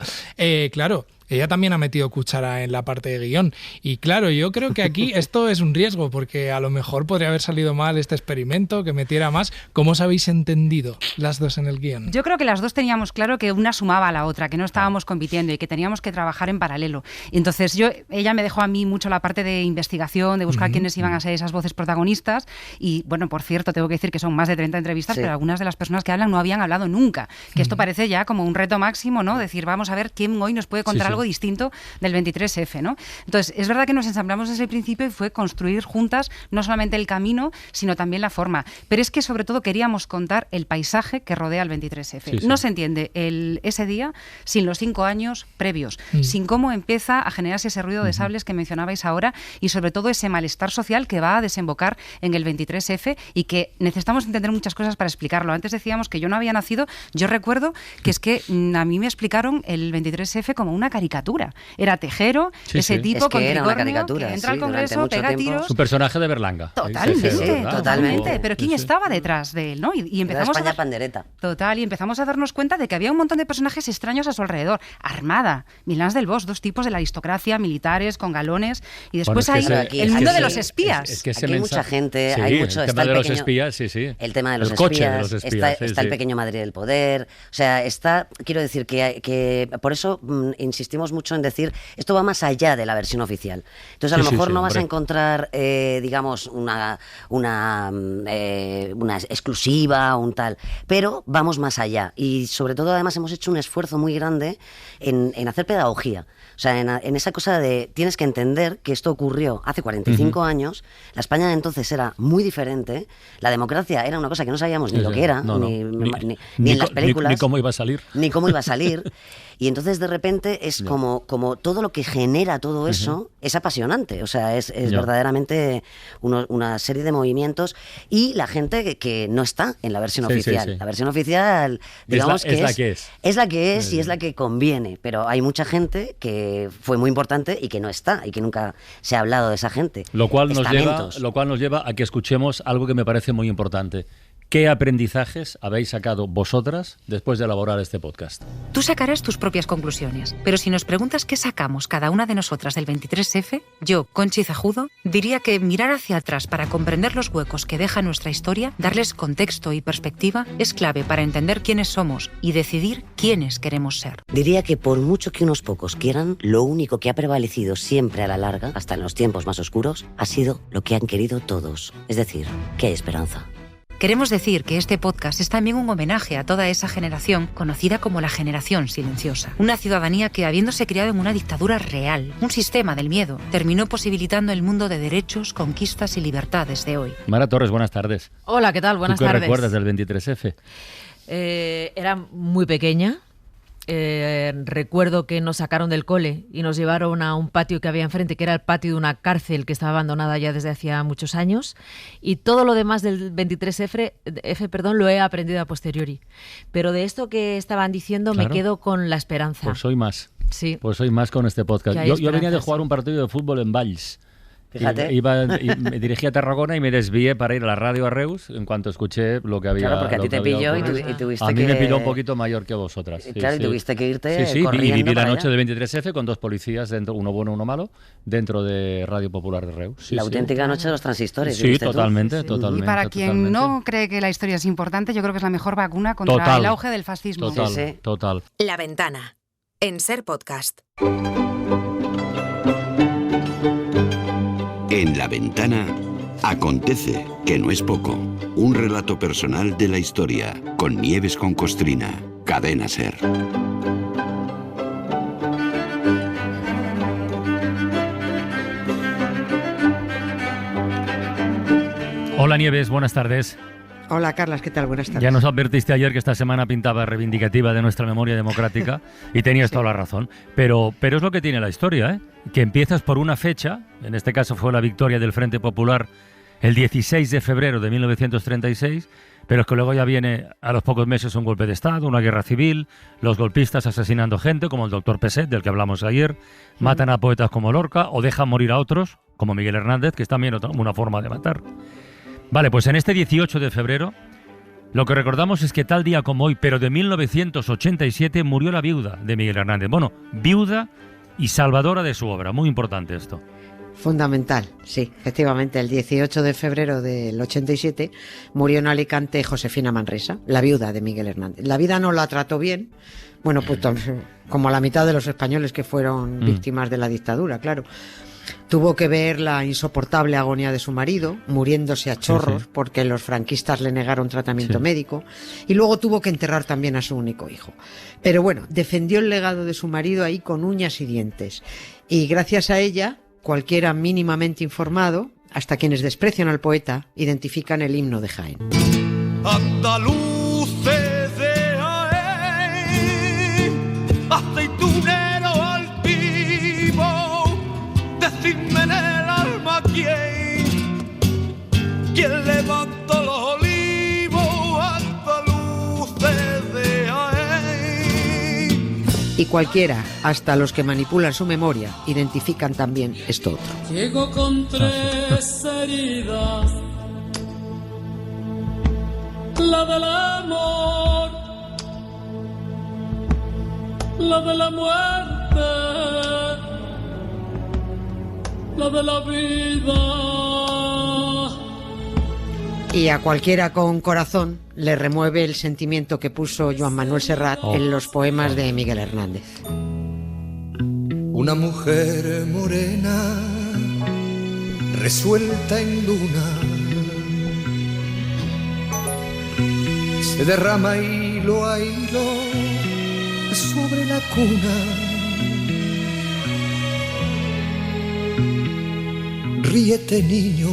claro, ella también ha metido cuchara en la parte de guión. Y claro, yo creo que aquí esto es un riesgo, porque a lo mejor podría haber salido mal este experimento, que metiera más. ¿Cómo os habéis entendido las dos en el guión? Yo creo que las dos teníamos claro que una sumaba a la otra, que no estábamos compitiendo y que teníamos que trabajar en paralelo. Y entonces ella me dejó a mí mucho la parte de investigación, de buscar quiénes iban a ser esas voces protagonistas. Y bueno, por cierto, tengo que decir que son más de 30 entrevistas, pero algunas de las personas que hablan no habían hablado nunca. Que esto parece ya como un reto máximo, ¿no? Decir, vamos a ver quién hoy nos puede contar algo algo distinto del 23F, ¿no? Entonces, es verdad que nos ensamblamos desde el principio y fue construir juntas no solamente el camino, sino también la forma. Pero es que sobre todo queríamos contar el paisaje que rodea al 23F. No se entiende ese día sin los 5 años previos, sin cómo empieza a generarse ese ruido de sables que mencionabais ahora y sobre todo ese malestar social que va a desembocar en el 23F y que necesitamos entender muchas cosas para explicarlo. Antes decíamos que yo no había nacido, yo recuerdo que es que a mí me explicaron el 23F como una caricatura. Era Tejero, ese tipo con tricornio que entra al Congreso, pega tiros. Su personaje de Berlanga. Totalmente. Pero ¿quién estaba detrás de él, no? Y empezamos España pandereta. Total, y empezamos a darnos cuenta de que había un montón de personajes extraños a su alrededor. Armada, Milans del Bosch, 2 tipos de la aristocracia, militares, con galones, y después hay el mundo de los espías. Aquí hay mucha gente, hay mucho... El tema de los espías, El tema de los espías, está el pequeño Madrid del poder, o sea, quiero decir que por eso insistimos mucho en decir, esto va más allá de la versión oficial. Entonces a lo mejor no vas a encontrar, digamos, una exclusiva o un tal, pero vamos más allá y sobre todo además hemos hecho un esfuerzo muy grande en hacer pedagogía. O sea, en esa cosa de tienes que entender que esto ocurrió hace 45 años, la España de entonces era muy diferente, la democracia era una cosa que no sabíamos ni lo que era, ni en las películas. Ni cómo iba a salir. Ni cómo iba a salir. Y entonces de repente es como todo lo que genera todo eso es apasionante. O sea, es verdaderamente una serie de movimientos y la gente que no está en la versión oficial. La versión oficial, digamos es la que es y es la que conviene. Pero hay mucha gente que fue muy importante y que no está y que nunca se ha hablado de esa gente. Lo cual nos lleva a que escuchemos algo que me parece muy importante. ¿Qué aprendizajes habéis sacado vosotras después de elaborar este podcast? Tú sacarás tus propias conclusiones, pero si nos preguntas qué sacamos cada una de nosotras del 23F, yo, Conchi Zajudo, diría que mirar hacia atrás para comprender los huecos que deja nuestra historia, darles contexto y perspectiva, es clave para entender quiénes somos y decidir quiénes queremos ser. Diría que por mucho que unos pocos quieran, lo único que ha prevalecido siempre a la larga, hasta en los tiempos más oscuros, ha sido lo que han querido todos. Es decir, que hay esperanza. Queremos decir que este podcast es también un homenaje a toda esa generación conocida como la generación silenciosa. Una ciudadanía que, habiéndose criado en una dictadura real, un sistema del miedo, terminó posibilitando el mundo de derechos, conquistas y libertades de hoy. Mara Torres, buenas tardes. Hola, ¿qué tal? Buenas tardes. ¿Qué recuerdas del 23F? Era muy pequeña. Recuerdo que nos sacaron del cole y nos llevaron a un patio que había enfrente, que era el patio de una cárcel que estaba abandonada ya desde hacía muchos años, y todo lo demás del 23F lo he aprendido a posteriori. Pero de esto que estaban diciendo me quedo con la esperanza. Pues soy más. Sí. Pues soy más con este podcast. Yo venía de jugar un partido de fútbol en Valls. Fíjate. Me dirigí a Tarragona y me desvié para ir a la radio a Reus en cuanto escuché lo que había. Claro, porque a ti te pilló y tuviste que... A mí me pilló un poquito mayor que vosotras. Claro, y tuviste que irte corriendo. Y viví la noche del 23F con 2 policías, dentro, uno bueno, uno malo, dentro de Radio Popular de Reus. La auténtica noche de los transistores. Sí, totalmente. Y para quien no cree que la historia es importante, yo creo que es la mejor vacuna contra el auge del fascismo. Total. La Ventana, en Ser Podcast. En La Ventana acontece, que no es poco, un relato personal de la historia, con Nieves con Costrina, Cadena Ser. Hola Nieves, buenas tardes. Hola Carlas, ¿qué tal? Buenas tardes. Ya nos advertiste ayer que esta semana pintaba reivindicativa de nuestra memoria democrática y tenías toda la razón, pero es lo que tiene la historia, ¿eh? Que empiezas por una fecha, en este caso fue la victoria del Frente Popular el 16 de febrero de 1936, pero es que luego ya viene a los pocos meses un golpe de Estado, una guerra civil, los golpistas asesinando gente como el doctor Peset, del que hablamos ayer, matan a poetas como Lorca o dejan morir a otros como Miguel Hernández, que es también una forma de matar. Vale, pues en este 18 de febrero lo que recordamos es que tal día como hoy, pero de 1987, murió la viuda de Miguel Hernández. Bueno, viuda y salvadora de su obra. Muy importante esto. Fundamental, sí. Efectivamente, el 18 de febrero del 87 murió en Alicante Josefina Manresa, la viuda de Miguel Hernández. La vida no la trató bien, bueno, pues como la mitad de los españoles que fueron víctimas de la dictadura, claro. Tuvo que ver la insoportable agonía de su marido, muriéndose a chorros porque los franquistas le negaron tratamiento médico, y luego tuvo que enterrar también a su único hijo. Pero bueno, defendió el legado de su marido ahí con uñas y dientes. Y gracias a ella, cualquiera mínimamente informado, hasta quienes desprecian al poeta, identifican el himno de Jaén. Andaluces de Jaén, aceitunero altivo, decidme en el alma quién levantó los olivos, andaluces de Jaén. Y cualquiera, hasta los que manipulan su memoria, identifican también esto otro. Llego con 3 heridas, la del amor, la de la muerte, la de la vida. Y a cualquiera con corazón le remueve el sentimiento que puso Joan Manuel Serrat en los poemas de Miguel Hernández. Una mujer morena, resuelta en luna, se derrama hilo a hilo sobre la cuna. Ríete, niño,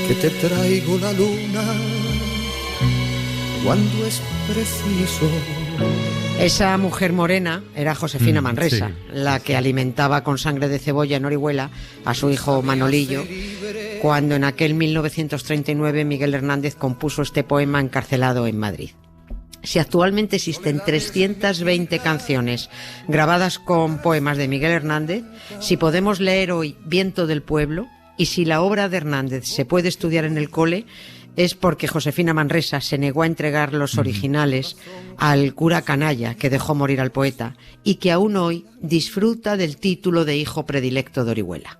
que te traigo la luna cuando es preciso. Esa mujer morena era Josefina Manresa, la que alimentaba con sangre de cebolla en Orihuela a su hijo Manolillo, cuando en aquel 1939 Miguel Hernández compuso este poema encarcelado en Madrid. Si actualmente existen 320 canciones grabadas con poemas de Miguel Hernández, si podemos leer hoy Viento del Pueblo, y si la obra de Hernández se puede estudiar en el cole, es porque Josefina Manresa se negó a entregar los originales al cura canalla que dejó morir al poeta y que aún hoy disfruta del título de hijo predilecto de Orihuela.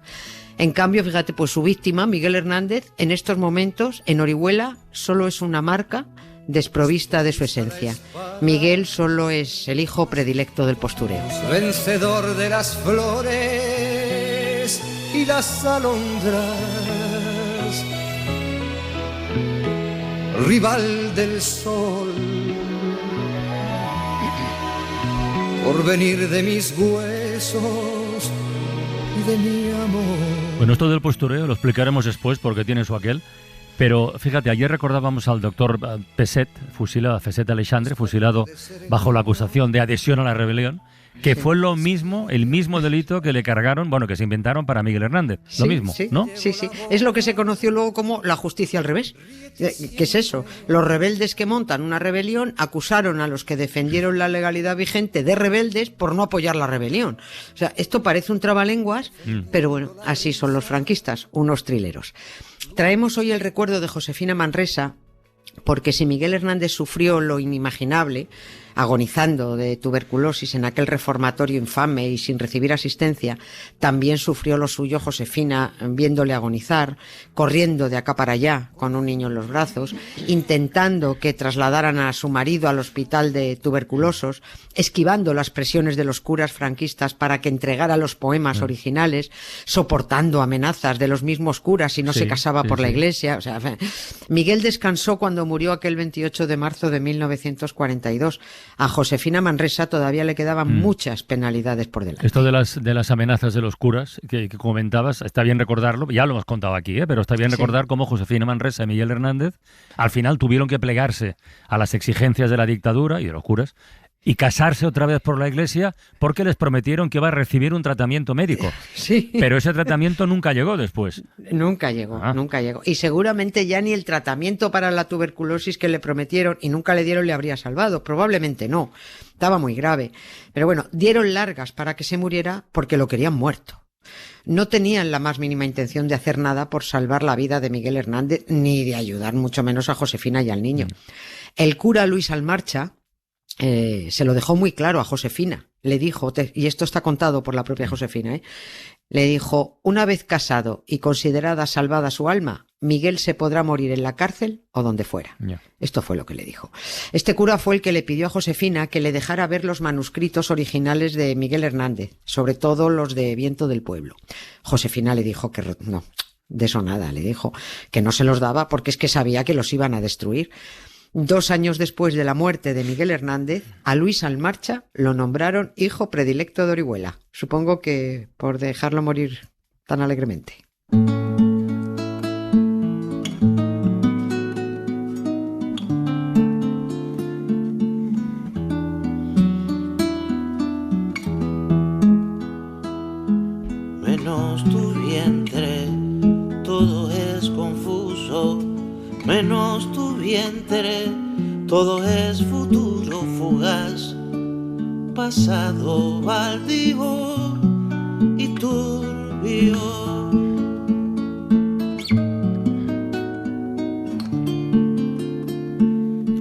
En cambio, fíjate, pues su víctima, Miguel Hernández, en estos momentos, en Orihuela, solo es una marca desprovista de su esencia. Miguel solo es el hijo predilecto del postureo. Vencedor de las flores y las alondras, rival del sol, por venir de mis huesos y de mi amor. Bueno, esto del postureo lo explicaremos después porque tiene su aquel. Pero fíjate, ayer recordábamos al doctor Peset, fusilado, Peset Alexandre, fusilado bajo la acusación de adhesión a la rebelión, que fue lo mismo, el mismo delito que le cargaron, bueno, que se inventaron para Miguel Hernández. Lo mismo, ¿no? Sí. Es lo que se conoció luego como la justicia al revés. ¿Qué es eso? Los rebeldes que montan una rebelión acusaron a los que defendieron la legalidad vigente de rebeldes por no apoyar la rebelión. O sea, esto parece un trabalenguas, pero bueno, así son los franquistas, unos trileros. Traemos hoy el recuerdo de Josefina Manresa, porque si Miguel Hernández sufrió lo inimaginable, agonizando de tuberculosis en aquel reformatorio infame y sin recibir asistencia, también sufrió lo suyo Josefina viéndole agonizar, corriendo de acá para allá con un niño en los brazos, intentando que trasladaran a su marido al hospital de tuberculosos, esquivando las presiones de los curas franquistas para que entregara los poemas originales, soportando amenazas de los mismos curas si no se casaba por la iglesia. O sea, Miguel descansó cuando murió aquel 28 de marzo de 1942. A Josefina Manresa todavía le quedaban muchas penalidades por delante. Esto de las amenazas de los curas que comentabas, está bien recordarlo, ya lo hemos contado aquí, pero está bien recordar cómo Josefina Manresa y Miguel Hernández al final tuvieron que plegarse a las exigencias de la dictadura y de los curas y casarse otra vez por la iglesia porque les prometieron que iba a recibir un tratamiento médico. Sí. Pero ese tratamiento nunca llegó después. Nunca llegó. Y seguramente ya ni el tratamiento para la tuberculosis que le prometieron y nunca le dieron le habría salvado. Probablemente no. Estaba muy grave. Pero bueno, dieron largas para que se muriera porque lo querían muerto. No tenían la más mínima intención de hacer nada por salvar la vida de Miguel Hernández ni de ayudar mucho menos a Josefina y al niño. El cura Luis Almarcha se lo dejó muy claro a Josefina. Le dijo, y esto está contado por la propia Josefina, le dijo: una vez casado y considerada salvada su alma, Miguel se podrá morir en la cárcel o donde fuera. Esto fue lo que le dijo. Este cura fue el que le pidió a Josefina que le dejara ver los manuscritos originales de Miguel Hernández, sobre todo los de Viento del Pueblo. Josefina le dijo que no, de eso nada, le dijo que no se los daba porque es que sabía que los iban a destruir. 2 años después de la muerte de Miguel Hernández, a Luis Almarcha lo nombraron hijo predilecto de Orihuela. Supongo que por dejarlo morir tan alegremente. Menos tu vientre, todo es confuso. Menos tu vientre, todo es futuro fugaz, pasado baldío y turbio.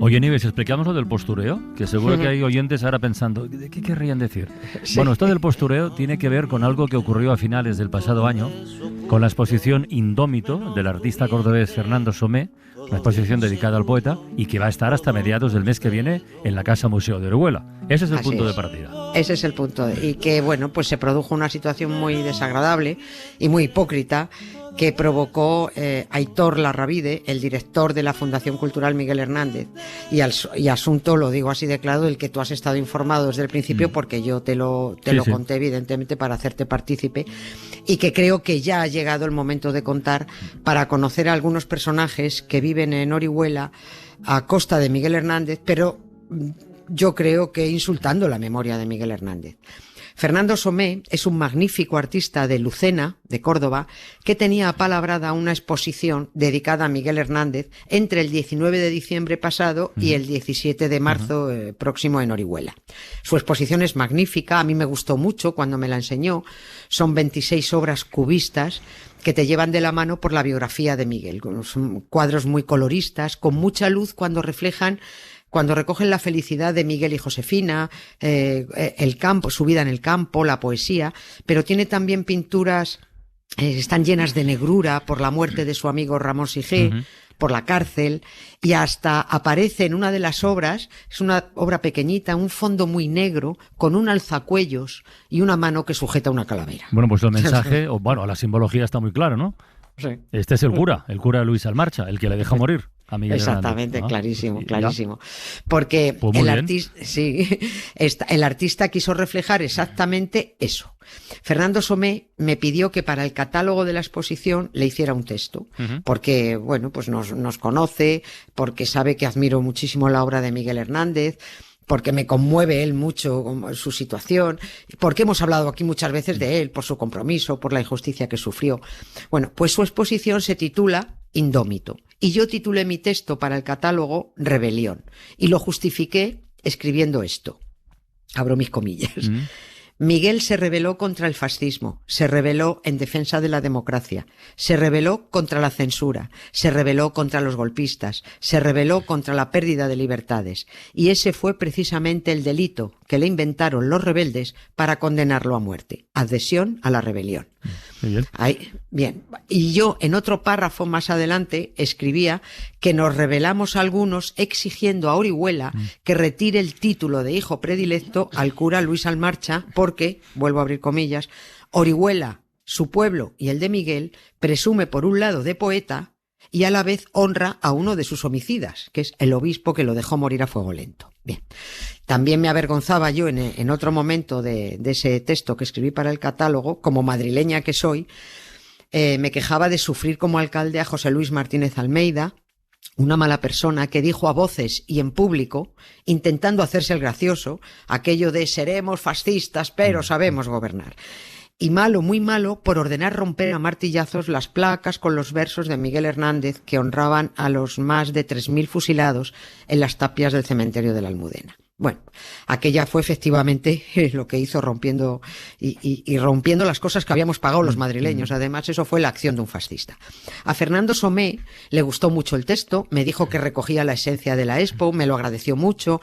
Oye, Nieves, explicamos lo del postureo, que seguro que hay oyentes ahora pensando, ¿de qué querrían decir? Sí. Bueno, esto del postureo tiene que ver con algo que ocurrió a finales del pasado año, con la exposición Indómito del artista cordobés Fernando Somé, una exposición dedicada al poeta y que va a estar hasta mediados del mes que viene en la Casa Museo de Orihuela. Ese es el punto de partida. Ese es el punto. Y que, bueno, pues se produjo una situación muy desagradable y muy hipócrita que provocó Aitor Larravide, el director de la Fundación Cultural Miguel Hernández, y asunto, lo digo así de claro, del que tú has estado informado desde el principio, porque yo te lo conté, evidentemente, para hacerte partícipe, y que creo que ya ha llegado el momento de contar para conocer a algunos personajes que viven en Orihuela a costa de Miguel Hernández, pero yo creo que insultando la memoria de Miguel Hernández. Fernando Somé es un magnífico artista de Lucena, de Córdoba, que tenía apalabrada una exposición dedicada a Miguel Hernández entre el 19 de diciembre pasado y el 17 de marzo próximo en Orihuela. Su exposición es magnífica, a mí me gustó mucho cuando me la enseñó. Son 26 obras cubistas que te llevan de la mano por la biografía de Miguel. Son cuadros muy coloristas, con mucha luz cuando recogen la felicidad de Miguel y Josefina, el campo, su vida en el campo, la poesía, pero tiene también pinturas, están llenas de negrura por la muerte de su amigo Ramón Sigé, por la cárcel, y hasta aparece en una de las obras, es una obra pequeñita, un fondo muy negro, con un alzacuellos y una mano que sujeta una calavera. Bueno, pues el mensaje, la simbología está muy clara, ¿no? Sí. Este es el cura Luis Almarcha, el que le deja morir a Miguel Exactamente, Hernández, ¿no? clarísimo. Porque pues el artista quiso reflejar exactamente eso. Fernando Somé me pidió que para el catálogo de la exposición le hiciera un texto, porque, bueno, pues nos conoce, porque sabe que admiro muchísimo la obra de Miguel Hernández, porque me conmueve él mucho su situación, porque hemos hablado aquí muchas veces de él, por su compromiso, por la injusticia que sufrió. Bueno, pues su exposición se titula Indómito, y yo titulé mi texto para el catálogo Rebelión, y lo justifiqué escribiendo esto. Abro mis comillas. Miguel se rebeló contra el fascismo, se rebeló en defensa de la democracia, se rebeló contra la censura, se rebeló contra los golpistas, se rebeló contra la pérdida de libertades. Y ese fue precisamente el delito que le inventaron los rebeldes para condenarlo a muerte: adhesión a la rebelión. Bien. Y yo, en otro párrafo más adelante, escribía que nos rebelamos algunos exigiendo a Orihuela que retire el título de hijo predilecto al cura Luis Almarcha porque, vuelvo a abrir comillas, Orihuela, su pueblo y el de Miguel, presume por un lado de poeta y a la vez honra a uno de sus homicidas, que es el obispo que lo dejó morir a fuego lento. Bien. También me avergonzaba yo en otro momento de ese texto que escribí para el catálogo, como madrileña que soy, me quejaba de sufrir como alcalde a José Luis Martínez Almeida, una mala persona que dijo a voces y en público, intentando hacerse el gracioso, aquello de seremos fascistas pero sabemos gobernar. Y malo, muy malo, por ordenar romper a martillazos las placas con los versos de Miguel Hernández que honraban a los más de 3.000 fusilados en las tapias del cementerio de la Almudena. Bueno, aquella fue efectivamente lo que hizo rompiendo las cosas que habíamos pagado los madrileños. Además, eso fue la acción de un fascista. A Fernando Somé le gustó mucho el texto, me dijo que recogía la esencia de la expo, me lo agradeció mucho.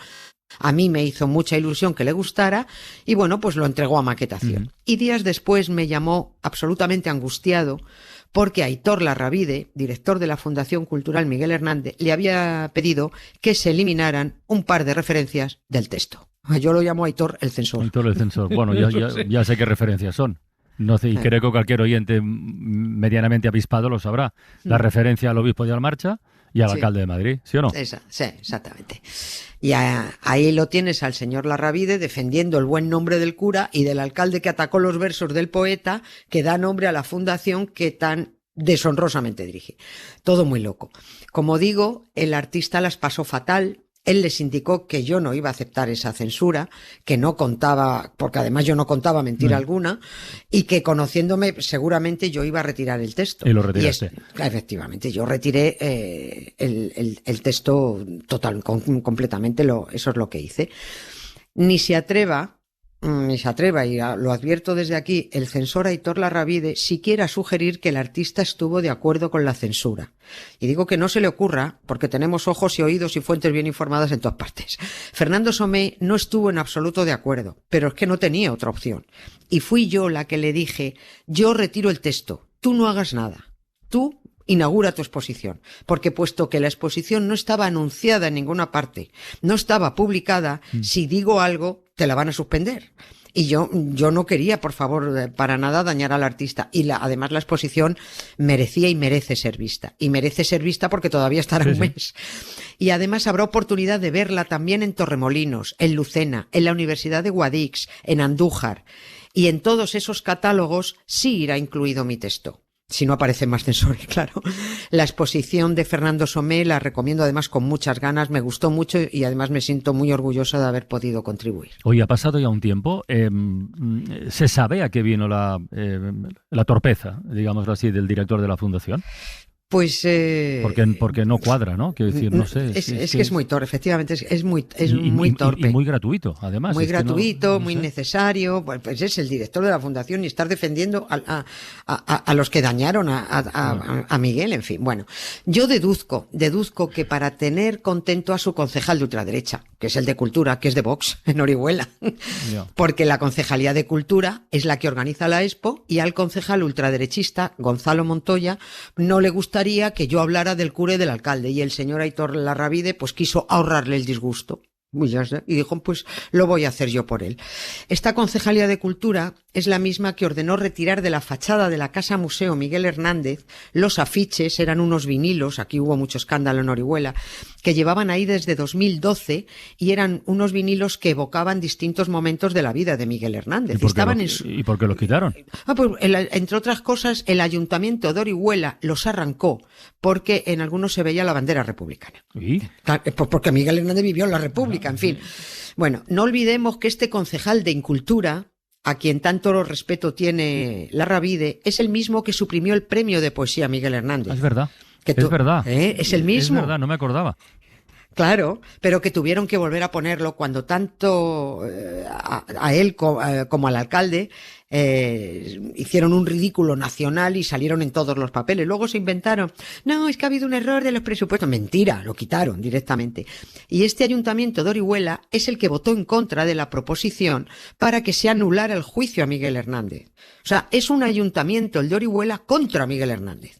A mí me hizo mucha ilusión que le gustara y bueno, pues lo entregó a maquetación. Y días después me llamó absolutamente angustiado porque Aitor Larrabide, director de la Fundación Cultural Miguel Hernández, le había pedido que se eliminaran un par de referencias del texto. Yo lo llamo Aitor el censor. Aitor el censor. Bueno, ya sé qué referencias son. No sé, y creo que cualquier oyente medianamente avispado lo sabrá. La referencia al obispo de Almarcha y al alcalde de Madrid, ¿sí o no? Sí, exactamente. Y ahí lo tienes al señor Larrabide defendiendo el buen nombre del cura y del alcalde que atacó los versos del poeta que da nombre a la fundación que tan deshonrosamente dirige. Todo muy loco. Como digo, el artista las pasó fatal. Él les indicó que yo no iba a aceptar esa censura, que no contaba, porque además yo no contaba mentira alguna, y que conociéndome seguramente yo iba a retirar el texto. Y lo retiraste. Efectivamente, yo retiré el texto completamente, eso es lo que hice. Ni se atreva, y lo advierto desde aquí, el censor Aitor Larrabide siquiera sugerir que el artista estuvo de acuerdo con la censura. Y digo que no se le ocurra, porque tenemos ojos y oídos y fuentes bien informadas en todas partes. Fernando Somé no estuvo en absoluto de acuerdo, pero es que no tenía otra opción. Y fui yo la que le dije, yo retiro el texto, tú no hagas nada. Tú inaugura tu exposición, porque puesto que la exposición no estaba anunciada en ninguna parte, no estaba publicada, si digo algo, te la van a suspender. Y yo no quería, por favor, para nada dañar al artista. Y además la exposición merecía y merece ser vista. Y merece ser vista porque todavía estará un mes. Y además habrá oportunidad de verla también en Torremolinos, en Lucena, en la Universidad de Guadix, en Andújar. Y en todos esos catálogos sí irá incluido mi texto. Si no aparecen más censores, claro. La exposición de Fernando Somé la recomiendo además con muchas ganas, me gustó mucho y además me siento muy orgullosa de haber podido contribuir. Hoy ha pasado ya un tiempo, ¿se sabe a qué vino la torpeza, digámoslo así, del director de la Fundación? Pues porque no cuadra, ¿no? Quiero decir, no sé. Es que es muy torpe, efectivamente, es muy torpe. Y muy gratuito, además. Muy gratuito, muy necesario. Pues es el director de la Fundación y estar defendiendo a los que dañaron a Miguel, en fin. Bueno, yo deduzco que para tener contento a su concejal de ultraderecha, que es el de Cultura, que es de Vox, en Orihuela, porque la Concejalía de Cultura es la que organiza la Expo y al concejal ultraderechista, Gonzalo Montoya, no le gustaría que yo hablara del cura y del alcalde, y el señor Aitor Larrabide pues quiso ahorrarle el disgusto. Y dijo, pues lo voy a hacer yo por él. Esta Concejalía de Cultura es la misma que ordenó retirar de la fachada de la Casa Museo Miguel Hernández los afiches, eran unos vinilos, aquí hubo mucho escándalo en Orihuela, que llevaban ahí desde 2012 y eran unos vinilos que evocaban distintos momentos de la vida de Miguel Hernández. ¿Y por qué los quitaron? Pues, entre otras cosas, el Ayuntamiento de Orihuela los arrancó porque en algunos se veía la bandera republicana. ¿Y? Porque Miguel Hernández vivió en la República, en fin. Bueno, no olvidemos que este concejal de Incultura, a quien tanto respeto tiene Larrabide, es el mismo que suprimió el premio de poesía Miguel Hernández. Es verdad. Es verdad. Es el mismo. Es verdad, no me acordaba. Claro, pero que tuvieron que volver a ponerlo cuando tanto a él como al alcalde hicieron un ridículo nacional y salieron en todos los papeles. Luego se inventaron, no, es que ha habido un error de los presupuestos. Mentira, lo quitaron directamente. Y este ayuntamiento de Orihuela es el que votó en contra de la proposición para que se anulara el juicio a Miguel Hernández. O sea, es un ayuntamiento, el de Orihuela, contra Miguel Hernández.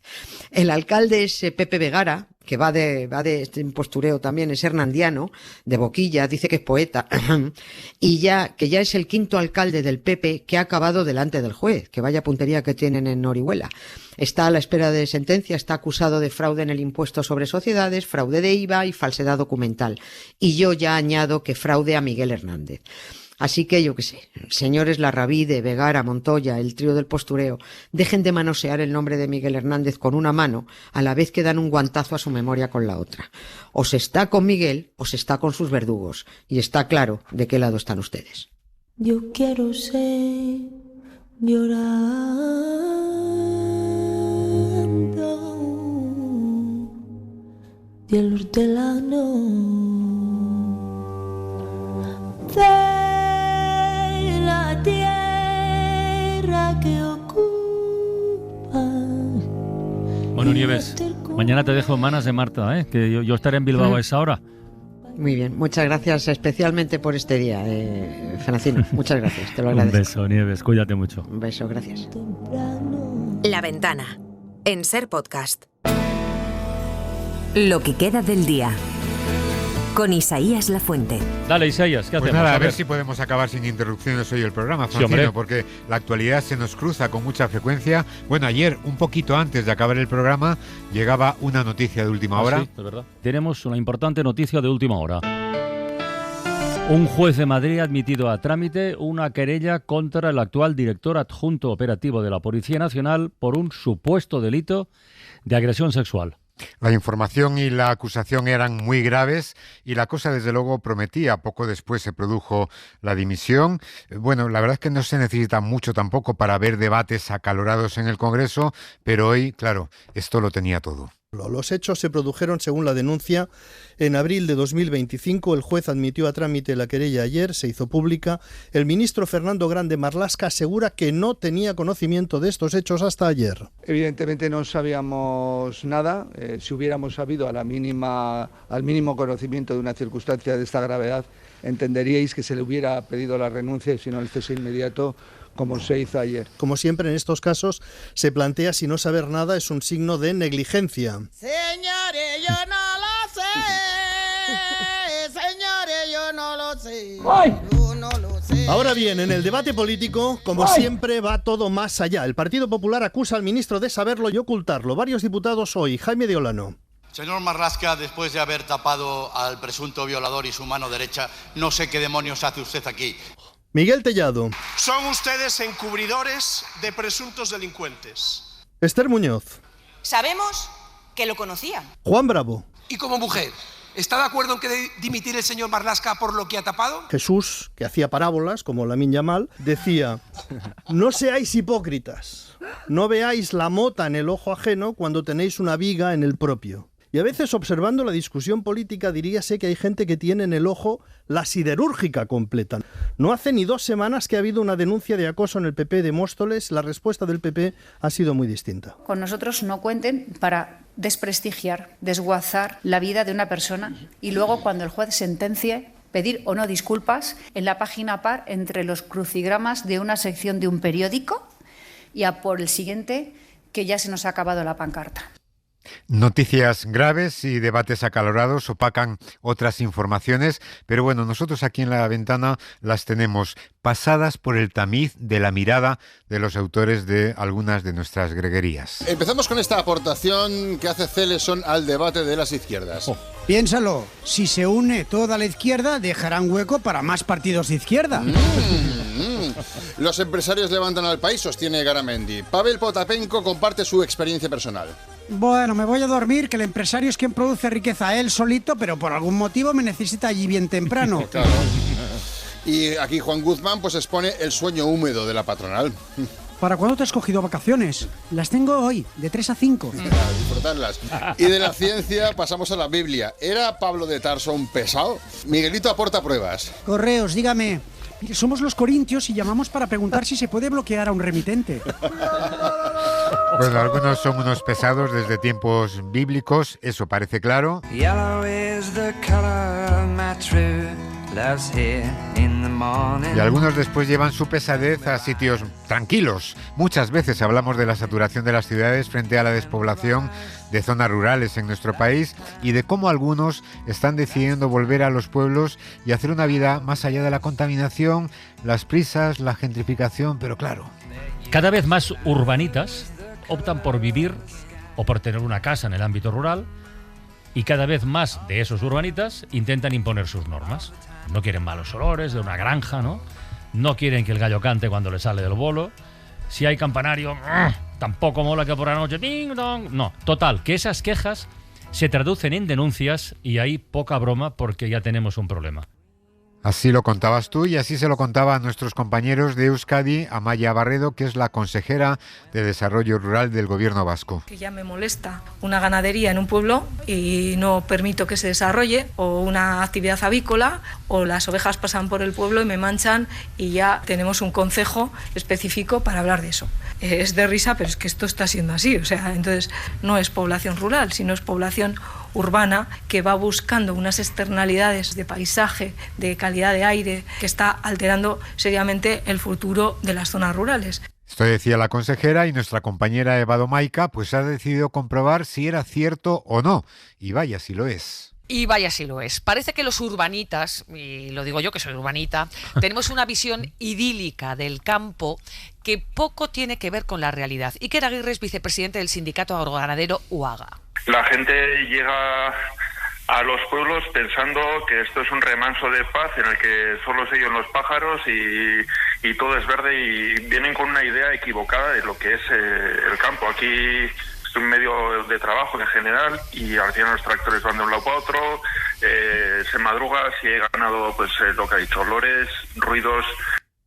El alcalde es Pepe Vegara, que va de este postureo también, es hernandiano, de Boquilla, dice que es poeta, y que ya es el quinto alcalde del PP que ha acabado delante del juez, que vaya puntería que tienen en Orihuela. Está a la espera de sentencia, está acusado de fraude en el impuesto sobre sociedades, fraude de IVA y falsedad documental. Y yo ya añado que fraude a Miguel Hernández. Así que yo qué sé, señores Larrabide, Vegara, Montoya, el trío del postureo, dejen de manosear el nombre de Miguel Hernández con una mano a la vez que dan un guantazo a su memoria con la otra. O se está con Miguel o se está con sus verdugos. Y está claro de qué lado están ustedes. Yo quiero ser llorando de el hortelano de la tierra que ocupa. Bueno, Nieves, mañana te dejo en manos de Marta, que yo estaré en Bilbao a esa hora. Muy bien, muchas gracias especialmente por este día, Francino. Muchas gracias, te lo agradezco. Un beso, Nieves, cuídate mucho. Un beso, gracias. La Ventana, en Ser Podcast. Lo que queda del día. Con Isaías Lafuente. Dale, Isaías, ¿qué hacemos? Pues nada, a ver si podemos acabar sin interrupciones hoy el programa, Francino, sí, porque la actualidad se nos cruza con mucha frecuencia. Bueno, ayer, un poquito antes de acabar el programa, llegaba una noticia de última hora. Sí, es verdad. Tenemos una importante noticia de última hora. Un juez de Madrid ha admitido a trámite una querella contra el actual director adjunto operativo de la Policía Nacional por un supuesto delito de agresión sexual. La información y la acusación eran muy graves y la cosa desde luego prometía. Poco después se produjo la dimisión. Bueno, la verdad es que no se necesita mucho tampoco para ver debates acalorados en el Congreso, pero hoy, claro, esto lo tenía todo. Los hechos se produjeron, según la denuncia, en abril de 2025. El juez admitió a trámite la querella ayer, se hizo pública. El ministro Fernando Grande Marlaska asegura que no tenía conocimiento de estos hechos hasta ayer. Evidentemente no sabíamos nada. Si hubiéramos sabido al mínimo conocimiento de una circunstancia de esta gravedad, entenderíais que se le hubiera pedido la renuncia y si no el cese inmediato, como se hizo ayer. Como siempre en estos casos, se plantea si no saber nada es un signo de negligencia. Señores, yo no lo sé. Señores, yo no lo sé. Yo no lo sé. Ahora bien, en el debate político, como siempre, va todo más allá. El Partido Popular acusa al ministro de saberlo y ocultarlo. Varios diputados hoy. Jaime de Olano. Señor Marlaska, después de haber tapado al presunto violador y su mano derecha, no sé qué demonios hace usted aquí. Miguel Tellado. Son ustedes encubridores de presuntos delincuentes. Esther Muñoz. Sabemos que lo conocían. Juan Bravo. Y como mujer, ¿está de acuerdo en que dimitir el señor Marlaska por lo que ha tapado? Jesús, que hacía parábolas, como Lamine Yamal, decía: no seáis hipócritas, no veáis la mota en el ojo ajeno cuando tenéis una viga en el propio. Y a veces, observando la discusión política, diríase que hay gente que tiene en el ojo la siderúrgica completa. No hace ni 2 semanas que ha habido una denuncia de acoso en el PP de Móstoles. La respuesta del PP ha sido muy distinta. Con nosotros no cuenten para desprestigiar, desguazar la vida de una persona y luego, cuando el juez sentencie, pedir o no disculpas en la página par entre los crucigramas de una sección de un periódico y a por el siguiente, que ya se nos ha acabado la pancarta. Noticias graves y debates acalorados opacan otras informaciones, pero bueno, nosotros aquí en La Ventana las tenemos pasadas por el tamiz de la mirada de los autores de algunas de nuestras greguerías. Empezamos con esta aportación que hace Celeson al debate de las izquierdas. Piénsalo, si se une toda la izquierda, dejarán hueco para más partidos de izquierda. Los empresarios levantan al país, sostiene Garamendi. Pavel Potapenko comparte su experiencia personal. Bueno, me voy a dormir, que el empresario es quien produce riqueza él solito, pero por algún motivo me necesita allí bien temprano. Claro. Y aquí Juan Guzmán pues expone el sueño húmedo de la patronal. ¿Para cuándo te has cogido vacaciones? Las tengo hoy, de 3 a 5. Disfrutarlas. Y de la ciencia pasamos a la Biblia. ¿Era Pablo de Tarso un pesado? Miguelito aporta pruebas. Correos, dígame. Mire, somos los corintios y llamamos para preguntar si se puede bloquear a un remitente. Bueno, algunos son unos pesados desde tiempos bíblicos, eso parece claro. Y algunos después llevan su pesadez a sitios tranquilos. Muchas veces hablamos de la saturación de las ciudades frente a la despoblación de zonas rurales en nuestro país y de cómo algunos están decidiendo volver a los pueblos y hacer una vida más allá de la contaminación, las prisas, la gentrificación, pero claro. Cada vez más urbanitas optan por vivir o por tener una casa en el ámbito rural y cada vez más de esos urbanitas intentan imponer sus normas. No quieren malos olores de una granja, ¿no? No quieren que el gallo cante cuando le sale del bolo. Si hay campanario, tampoco mola que por la noche ding dong. No, total, que esas quejas se traducen en denuncias y hay poca broma porque ya tenemos un problema. Así lo contabas tú y así se lo contaba a nuestros compañeros de Euskadi, Amaia Barredo, que es la consejera de Desarrollo Rural del Gobierno vasco. Que ya me molesta una ganadería en un pueblo y no permito que se desarrolle, o una actividad avícola, o las ovejas pasan por el pueblo y me manchan, y ya tenemos un concejo específico para hablar de eso. Es de risa, pero es que esto está siendo así. O sea, entonces no es población rural, sino es población urbana que va buscando unas externalidades de paisaje, de calidad de aire, que está alterando seriamente el futuro de las zonas rurales. Esto decía la consejera, y nuestra compañera Eva Domaica pues ha decidido comprobar si era cierto o no. Y vaya si lo es. Y vaya si lo es. Parece que los urbanitas, y lo digo yo que soy urbanita, tenemos una visión idílica del campo que poco tiene que ver con la realidad. Iker Aguirre es vicepresidente del sindicato agroganadero UAGA. La gente llega a los pueblos pensando que esto es un remanso de paz en el que solo se oyen los pájaros y todo es verde, y vienen con una idea equivocada de lo que es el campo. Aquí es un medio de trabajo en general y al final los tractores van de un lado para otro, se madruga, si hay ganado, pues lo que ha dicho, olores, ruidos.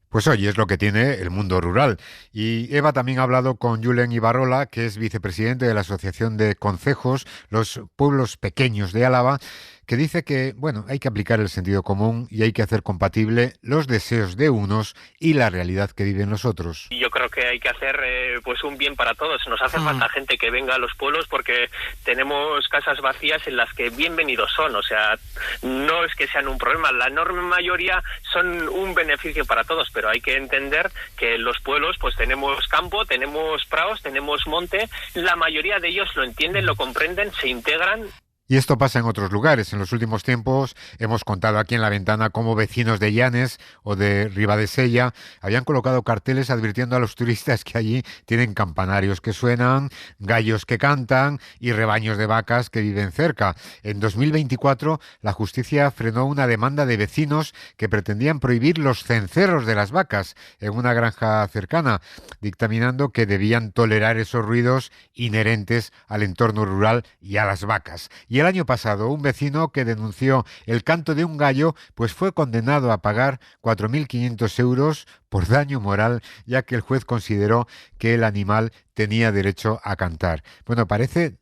Pues oye, es lo que tiene el mundo rural. Y Eva también ha hablado con Julen Ibarrola, que es vicepresidente de la Asociación de Concejos, los pueblos pequeños de Álava, que dice que, bueno, hay que aplicar el sentido común y hay que hacer compatible los deseos de unos y la realidad que viven los otros. Yo creo que hay que hacer pues un bien para todos. Nos hace falta gente que venga a los pueblos porque tenemos casas vacías en las que bienvenidos son. O sea, no es que sean un problema. La enorme mayoría son un beneficio para todos, pero hay que entender que en los pueblos pues tenemos campo, tenemos prados, tenemos monte. La mayoría de ellos lo entienden, lo comprenden, se integran. Y esto pasa en otros lugares. En los últimos tiempos hemos contado aquí en La Ventana cómo vecinos de Llanes o de Ribadesella habían colocado carteles advirtiendo a los turistas que allí tienen campanarios que suenan, gallos que cantan y rebaños de vacas que viven cerca. En 2024 la justicia frenó una demanda de vecinos que pretendían prohibir los cencerros de las vacas en una granja cercana, dictaminando que debían tolerar esos ruidos inherentes al entorno rural y a las vacas. Y el año pasado, un vecino que denunció el canto de un gallo, pues fue condenado a pagar 4.500 euros por daño moral, ya que el juez consideró que el animal tenía derecho a cantar. Bueno, parece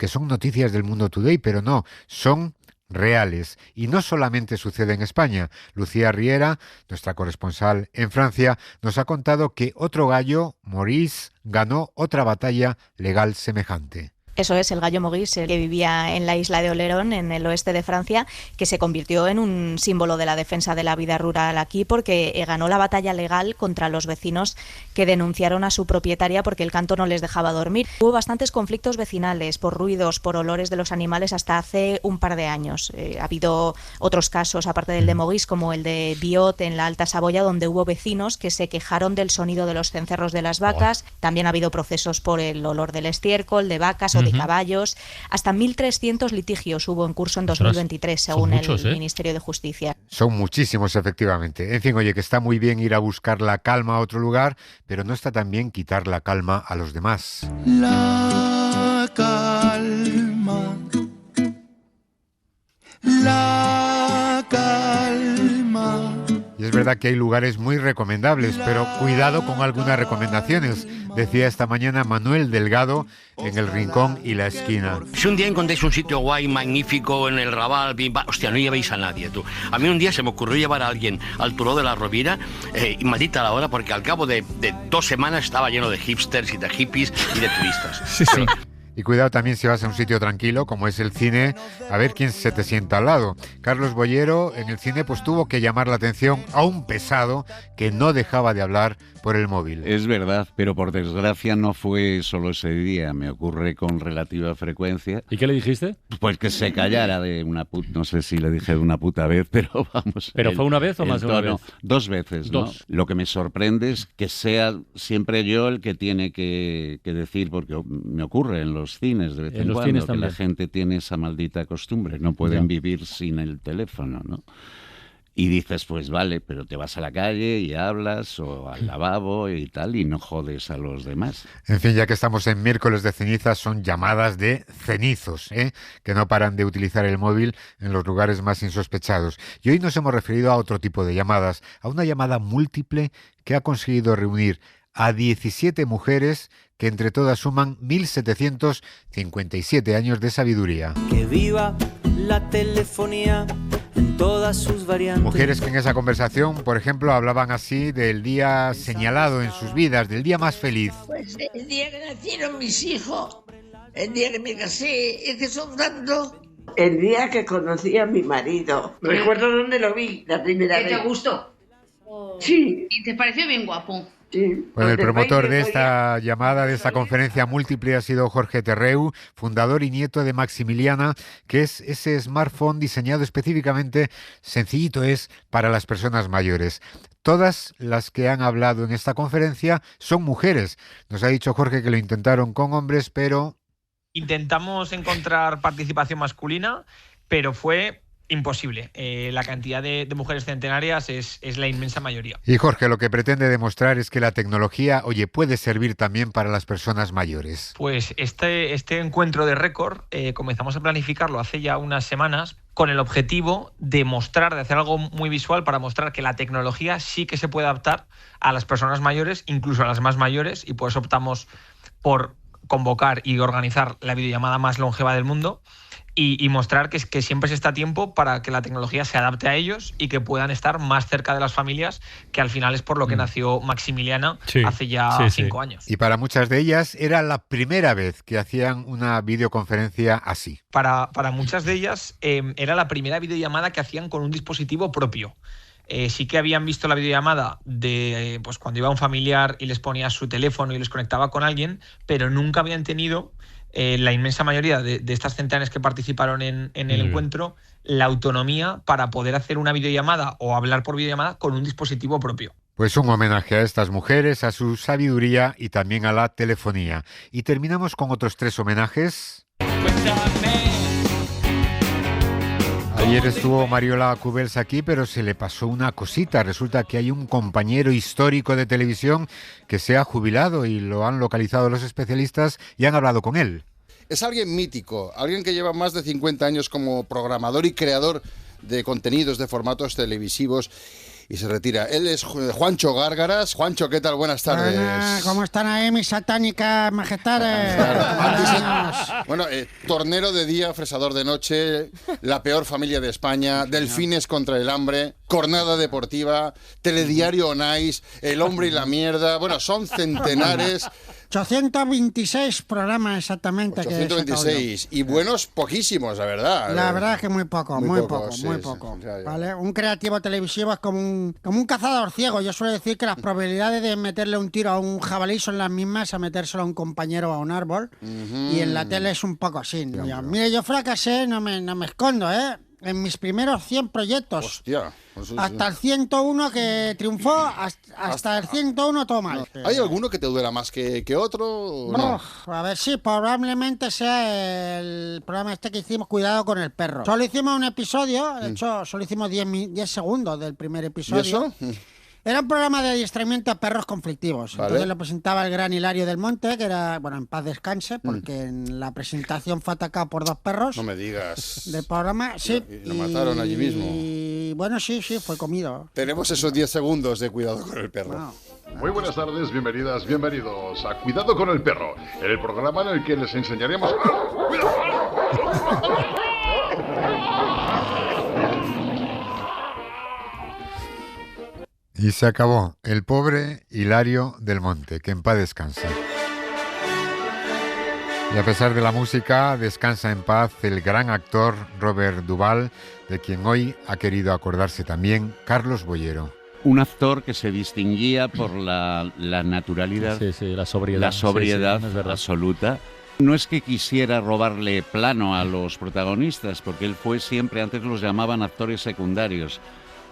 que son noticias del Mundo Today, pero no, son reales. Y no solamente sucede en España. Lucía Riera, nuestra corresponsal en Francia, nos ha contado que otro gallo, Maurice, ganó otra batalla legal semejante. Eso es, el gallo Maurice, que vivía en la isla de Oléron, en el oeste de Francia, que se convirtió en un símbolo de la defensa de la vida rural aquí porque ganó la batalla legal contra los vecinos que denunciaron a su propietaria porque el canto no les dejaba dormir. Hubo bastantes conflictos vecinales por ruidos, por olores de los animales hasta hace un par de años. Ha habido otros casos, aparte del de Maurice, como el de Biot en la Alta Saboya, donde hubo vecinos que se quejaron del sonido de los cencerros de las vacas. También ha habido procesos por el olor del estiércol, de vacas o de caballos. Hasta 1.300 litigios hubo en curso en 2023, según muchos, el Ministerio de Justicia. Son muchísimos, efectivamente. En fin, oye, que está muy bien ir a buscar la calma a otro lugar, pero no está tan bien quitar la calma a los demás. La calma. La calma. Y es verdad que hay lugares muy recomendables, pero cuidado con algunas recomendaciones. Decía esta mañana Manuel Delgado en El Rincón y la Esquina. Si un día encontráis un sitio guay, magnífico, en el Raval, hostia, no llevéis a nadie, tú. A mí un día se me ocurrió llevar a alguien al Turó de la Rovira, y maldita la hora, porque al cabo de 2 semanas estaba lleno de hipsters y de hippies y de turistas. Sí, sí. Y cuidado también si vas a un sitio tranquilo, como es el cine, a ver quién se te sienta al lado. Carlos Bollero en el cine pues tuvo que llamar la atención a un pesado que no dejaba de hablar por el móvil. Es verdad, pero por desgracia no fue solo ese día, me ocurre con relativa frecuencia. ¿Y qué le dijiste? Pues que se callara de una puta, no sé si le dije de una puta vez, pero vamos. ¿Pero fue una vez o más de una vez? 2 veces, ¿no? Lo que me sorprende es que sea siempre yo el que tiene que decir, porque me ocurre en los cines de vez en cuando, que la gente tiene esa maldita costumbre, no pueden vivir sin el teléfono, ¿no? Y dices, pues vale, pero te vas a la calle y hablas o al lavabo y tal y no jodes a los demás. En fin, ya que estamos en miércoles de cenizas, son llamadas de cenizos, que no paran de utilizar el móvil en los lugares más insospechados. Y hoy nos hemos referido a otro tipo de llamadas, a una llamada múltiple que ha conseguido reunir a 17 mujeres que entre todas suman 1.757 años de sabiduría. Que viva la telefonía en todas sus variantes. Mujeres que en esa conversación, por ejemplo, hablaban así del día señalado en sus vidas, del día más feliz. Pues el día que nacieron mis hijos, el día que me casé, es que son tantos. El día que conocí a mi marido. Recuerdo dónde lo vi la primera vez. ¿Te gustó? Sí. ¿Y te pareció bien guapo? Bueno, el promotor de esta llamada, de esta conferencia múltiple, ha sido Jorge Terreu, fundador y nieto de Maximiliana, que es ese smartphone diseñado específicamente, sencillito es, para las personas mayores. Todas las que han hablado en esta conferencia son mujeres. Nos ha dicho Jorge que lo intentaron con hombres, pero... Intentamos encontrar participación masculina, pero fue imposible. La cantidad de mujeres centenarias es la inmensa mayoría. Y Jorge lo que pretende demostrar es que la tecnología, puede servir también para las personas mayores. Pues este encuentro de récord comenzamos a planificarlo hace ya unas semanas con el objetivo de mostrar, de hacer algo muy visual para mostrar que la tecnología sí que se puede adaptar a las personas mayores, incluso a las más mayores, y por eso optamos por convocar y organizar la videollamada más longeva del mundo. Y mostrar que siempre se está a tiempo para que la tecnología se adapte a ellos y que puedan estar más cerca de las familias, que al final es por lo que nació Maximiliana hace ya 5 años. Y para muchas de ellas era la primera vez que hacían una videoconferencia así. Para muchas de ellas era la primera videollamada que hacían con un dispositivo propio. Sí que habían visto la videollamada de pues cuando iba un familiar y les ponía su teléfono y les conectaba con alguien, pero nunca habían tenido... la inmensa mayoría de estas centenarias que participaron en el encuentro, la autonomía para poder hacer una videollamada o hablar por videollamada con un dispositivo propio. Pues un homenaje a estas mujeres, a su sabiduría y también a la telefonía. Y terminamos con otros 3 homenajes. Ayer estuvo Mariola Cubels aquí, pero se le pasó una cosita. Resulta que hay un compañero histórico de televisión que se ha jubilado y lo han localizado los especialistas y han hablado con él. Es alguien mítico, alguien que lleva más de 50 años como programador y creador de contenidos, de formatos televisivos, y se retira. Él es Juancho Gárgaras. Juancho, ¿qué tal? Buenas tardes. Buenas, ¿cómo están ahí mis satánicas majestades? Bueno, tornero de día, fresador de noche, la peor familia de España, delfines contra el hambre, jornada deportiva, telediario on ice, el hombre y la mierda. Bueno, son centenares. 826 programas exactamente. 826 y buenos poquísimos, la verdad. La verdad es que muy poco. Sí. ¿Vale? Un creativo televisivo es como un cazador ciego. Yo suelo decir que las probabilidades de meterle un tiro a un jabalí son las mismas a metérselo a un compañero o a un árbol. Y en la tele es un poco así. Mire, yo fracasé, no me escondo, en mis primeros 100 proyectos. Hostia. Hasta el 101 que triunfó, hasta el 101 todo mal. ¿Hay alguno que te duela más que otro? No? A ver, sí, probablemente sea el programa que hicimos, Cuidado con el perro. Solo hicimos un episodio, de hecho, solo hicimos 10 segundos del primer episodio. ¿Y eso? Era un programa de adiestramiento a perros conflictivos. Vale. Entonces lo presentaba el gran Hilario del Monte, que era, en paz descanse, porque en la presentación fue atacado por 2 perros. No me digas. Del programa, sí. Y lo mataron allí mismo. Y bueno, sí, fue comido. Tenemos esos 10 segundos de Cuidado con el perro. No. Muy buenas tardes, bienvenidas, bienvenidos a Cuidado con el perro, el programa en el que les enseñaremos... Y se acabó. El pobre Hilario del Monte, que en paz descansa. Y a pesar de la música, descansa en paz el gran actor Robert Duvall, de quien hoy ha querido acordarse también Carlos Boyero. Un actor que se distinguía por la naturalidad, la sobriedad, es verdad, absoluta. No es que quisiera robarle plano a los protagonistas, porque él fue siempre, antes los llamaban actores secundarios.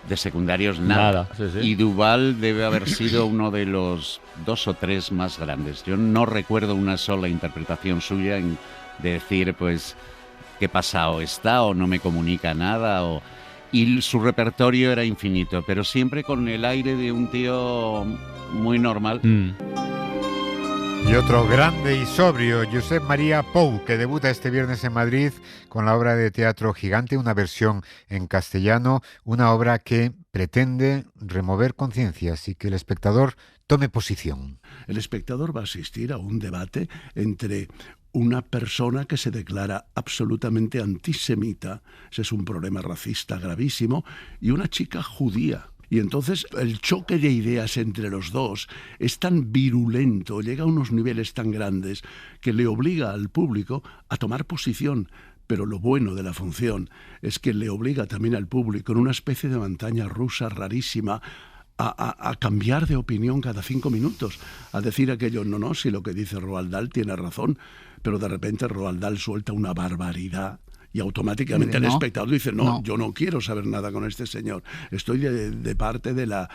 De secundarios nada. Y Duvall debe haber sido uno de los 2 o 3 más grandes. Yo no recuerdo una sola interpretación suya de decir, pues, qué pasado está o no me comunica nada. y su repertorio era infinito, pero siempre con el aire de un tío muy normal. Y otro grande y sobrio, Josep Maria Pou, que debuta este viernes en Madrid con la obra de teatro Gigante, una versión en castellano, una obra que pretende remover conciencias y que el espectador tome posición. El espectador va a asistir a un debate entre una persona que se declara absolutamente antisemita, ese es un problema racista gravísimo, y una chica judía. Y entonces el choque de ideas entre los dos es tan virulento, llega a unos niveles tan grandes, que le obliga al público a tomar posición. Pero lo bueno de la función es que le obliga también al público, en una especie de montaña rusa rarísima, a cambiar de opinión cada 5 minutos, a decir aquello, no, si lo que dice Roald Dahl tiene razón, pero de repente Roald Dahl suelta una barbaridad. Y automáticamente el espectador dice, no, yo no quiero saber nada con este señor. Estoy de parte de la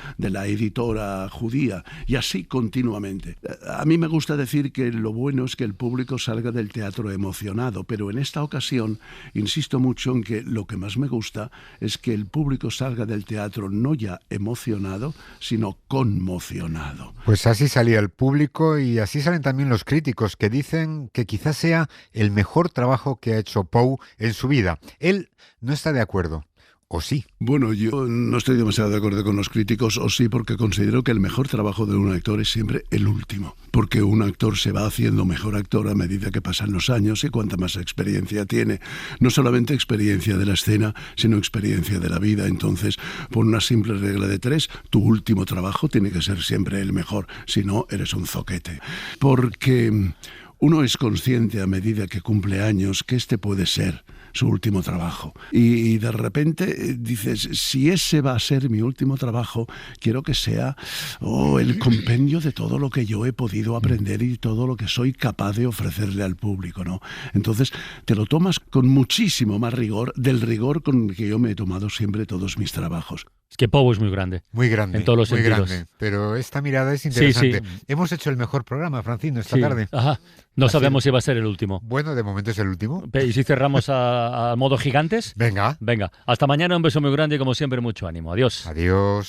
editora judía. Y así continuamente. A mí me gusta decir que lo bueno es que el público salga del teatro emocionado, pero en esta ocasión insisto mucho en que lo que más me gusta es que el público salga del teatro no ya emocionado, sino conmocionado. Pues así salía el público y así salen también los críticos, que dicen que quizás sea el mejor trabajo que ha hecho Pou en su vida. Él no está de acuerdo. ¿O sí? Bueno, yo no estoy demasiado de acuerdo con los críticos, o sí, porque considero que el mejor trabajo de un actor es siempre el último. Porque un actor se va haciendo mejor actor a medida que pasan los años y cuanta más experiencia tiene. No solamente experiencia de la escena, sino experiencia de la vida. Entonces, por una simple regla de 3, tu último trabajo tiene que ser siempre el mejor. Si no, eres un zoquete. Porque uno es consciente a medida que cumple años que este puede ser su último trabajo. Y de repente dices, si ese va a ser mi último trabajo, quiero que sea el compendio de todo lo que yo he podido aprender y todo lo que soy capaz de ofrecerle al público, ¿no? Entonces te lo tomas con muchísimo más rigor del rigor con el que yo me he tomado siempre todos mis trabajos. Es que Pou es muy grande. Muy grande. En todos los sentidos. Grande. Pero esta mirada es interesante. Sí. Hemos hecho el mejor programa, Francino, esta tarde. Ajá. No sabemos si va a ser el último. Bueno, de momento es el último. ¿Y si cerramos a modo gigantes? Venga. Hasta mañana, un beso muy grande y como siempre mucho ánimo. Adiós. Adiós.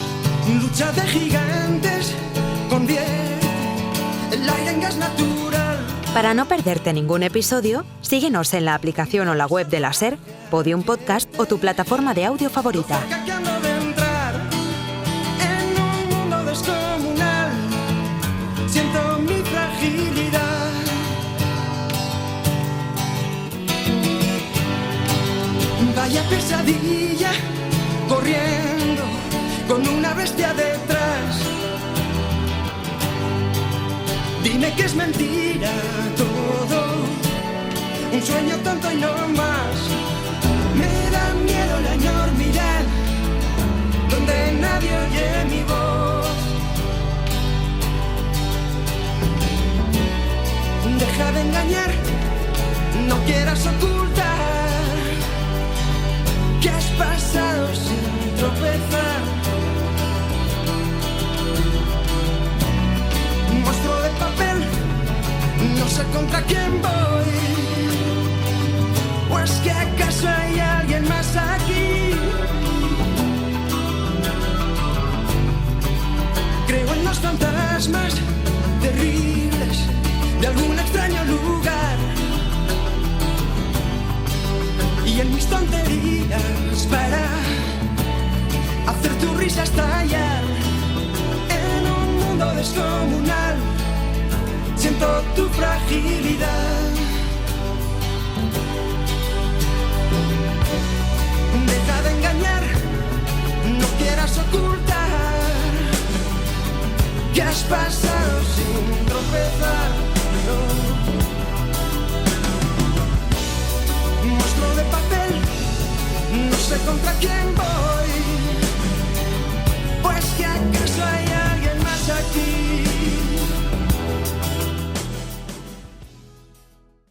Lucha de gigantes con 10, el aire en gas natural. Para no perderte ningún episodio, síguenos en la aplicación o la web de la SER, Podium Podcast o tu plataforma de audio favorita. Siento mi fragilidad. Vaya pesadilla, corriendo con una bestia detrás. Dime que es mentira todo, un sueño tonto y no más. Me da miedo la enormidad, donde nadie oye mi voz. Deja de engañar, no quieras ocultar que has pasado sin tropezar. Un monstruo de papel, no sé contra quién voy. ¿O es que acaso hay alguien más aquí? Creo en los fantasmas terribles de algún extraño lugar, y en mis tonterías para hacer tu risa estallar. En un mundo descomunal siento tu fragilidad. Deja de engañar, no quieras ocultar que has pasado sin tropezar. Monstruo de papel, no sé contra quién voy.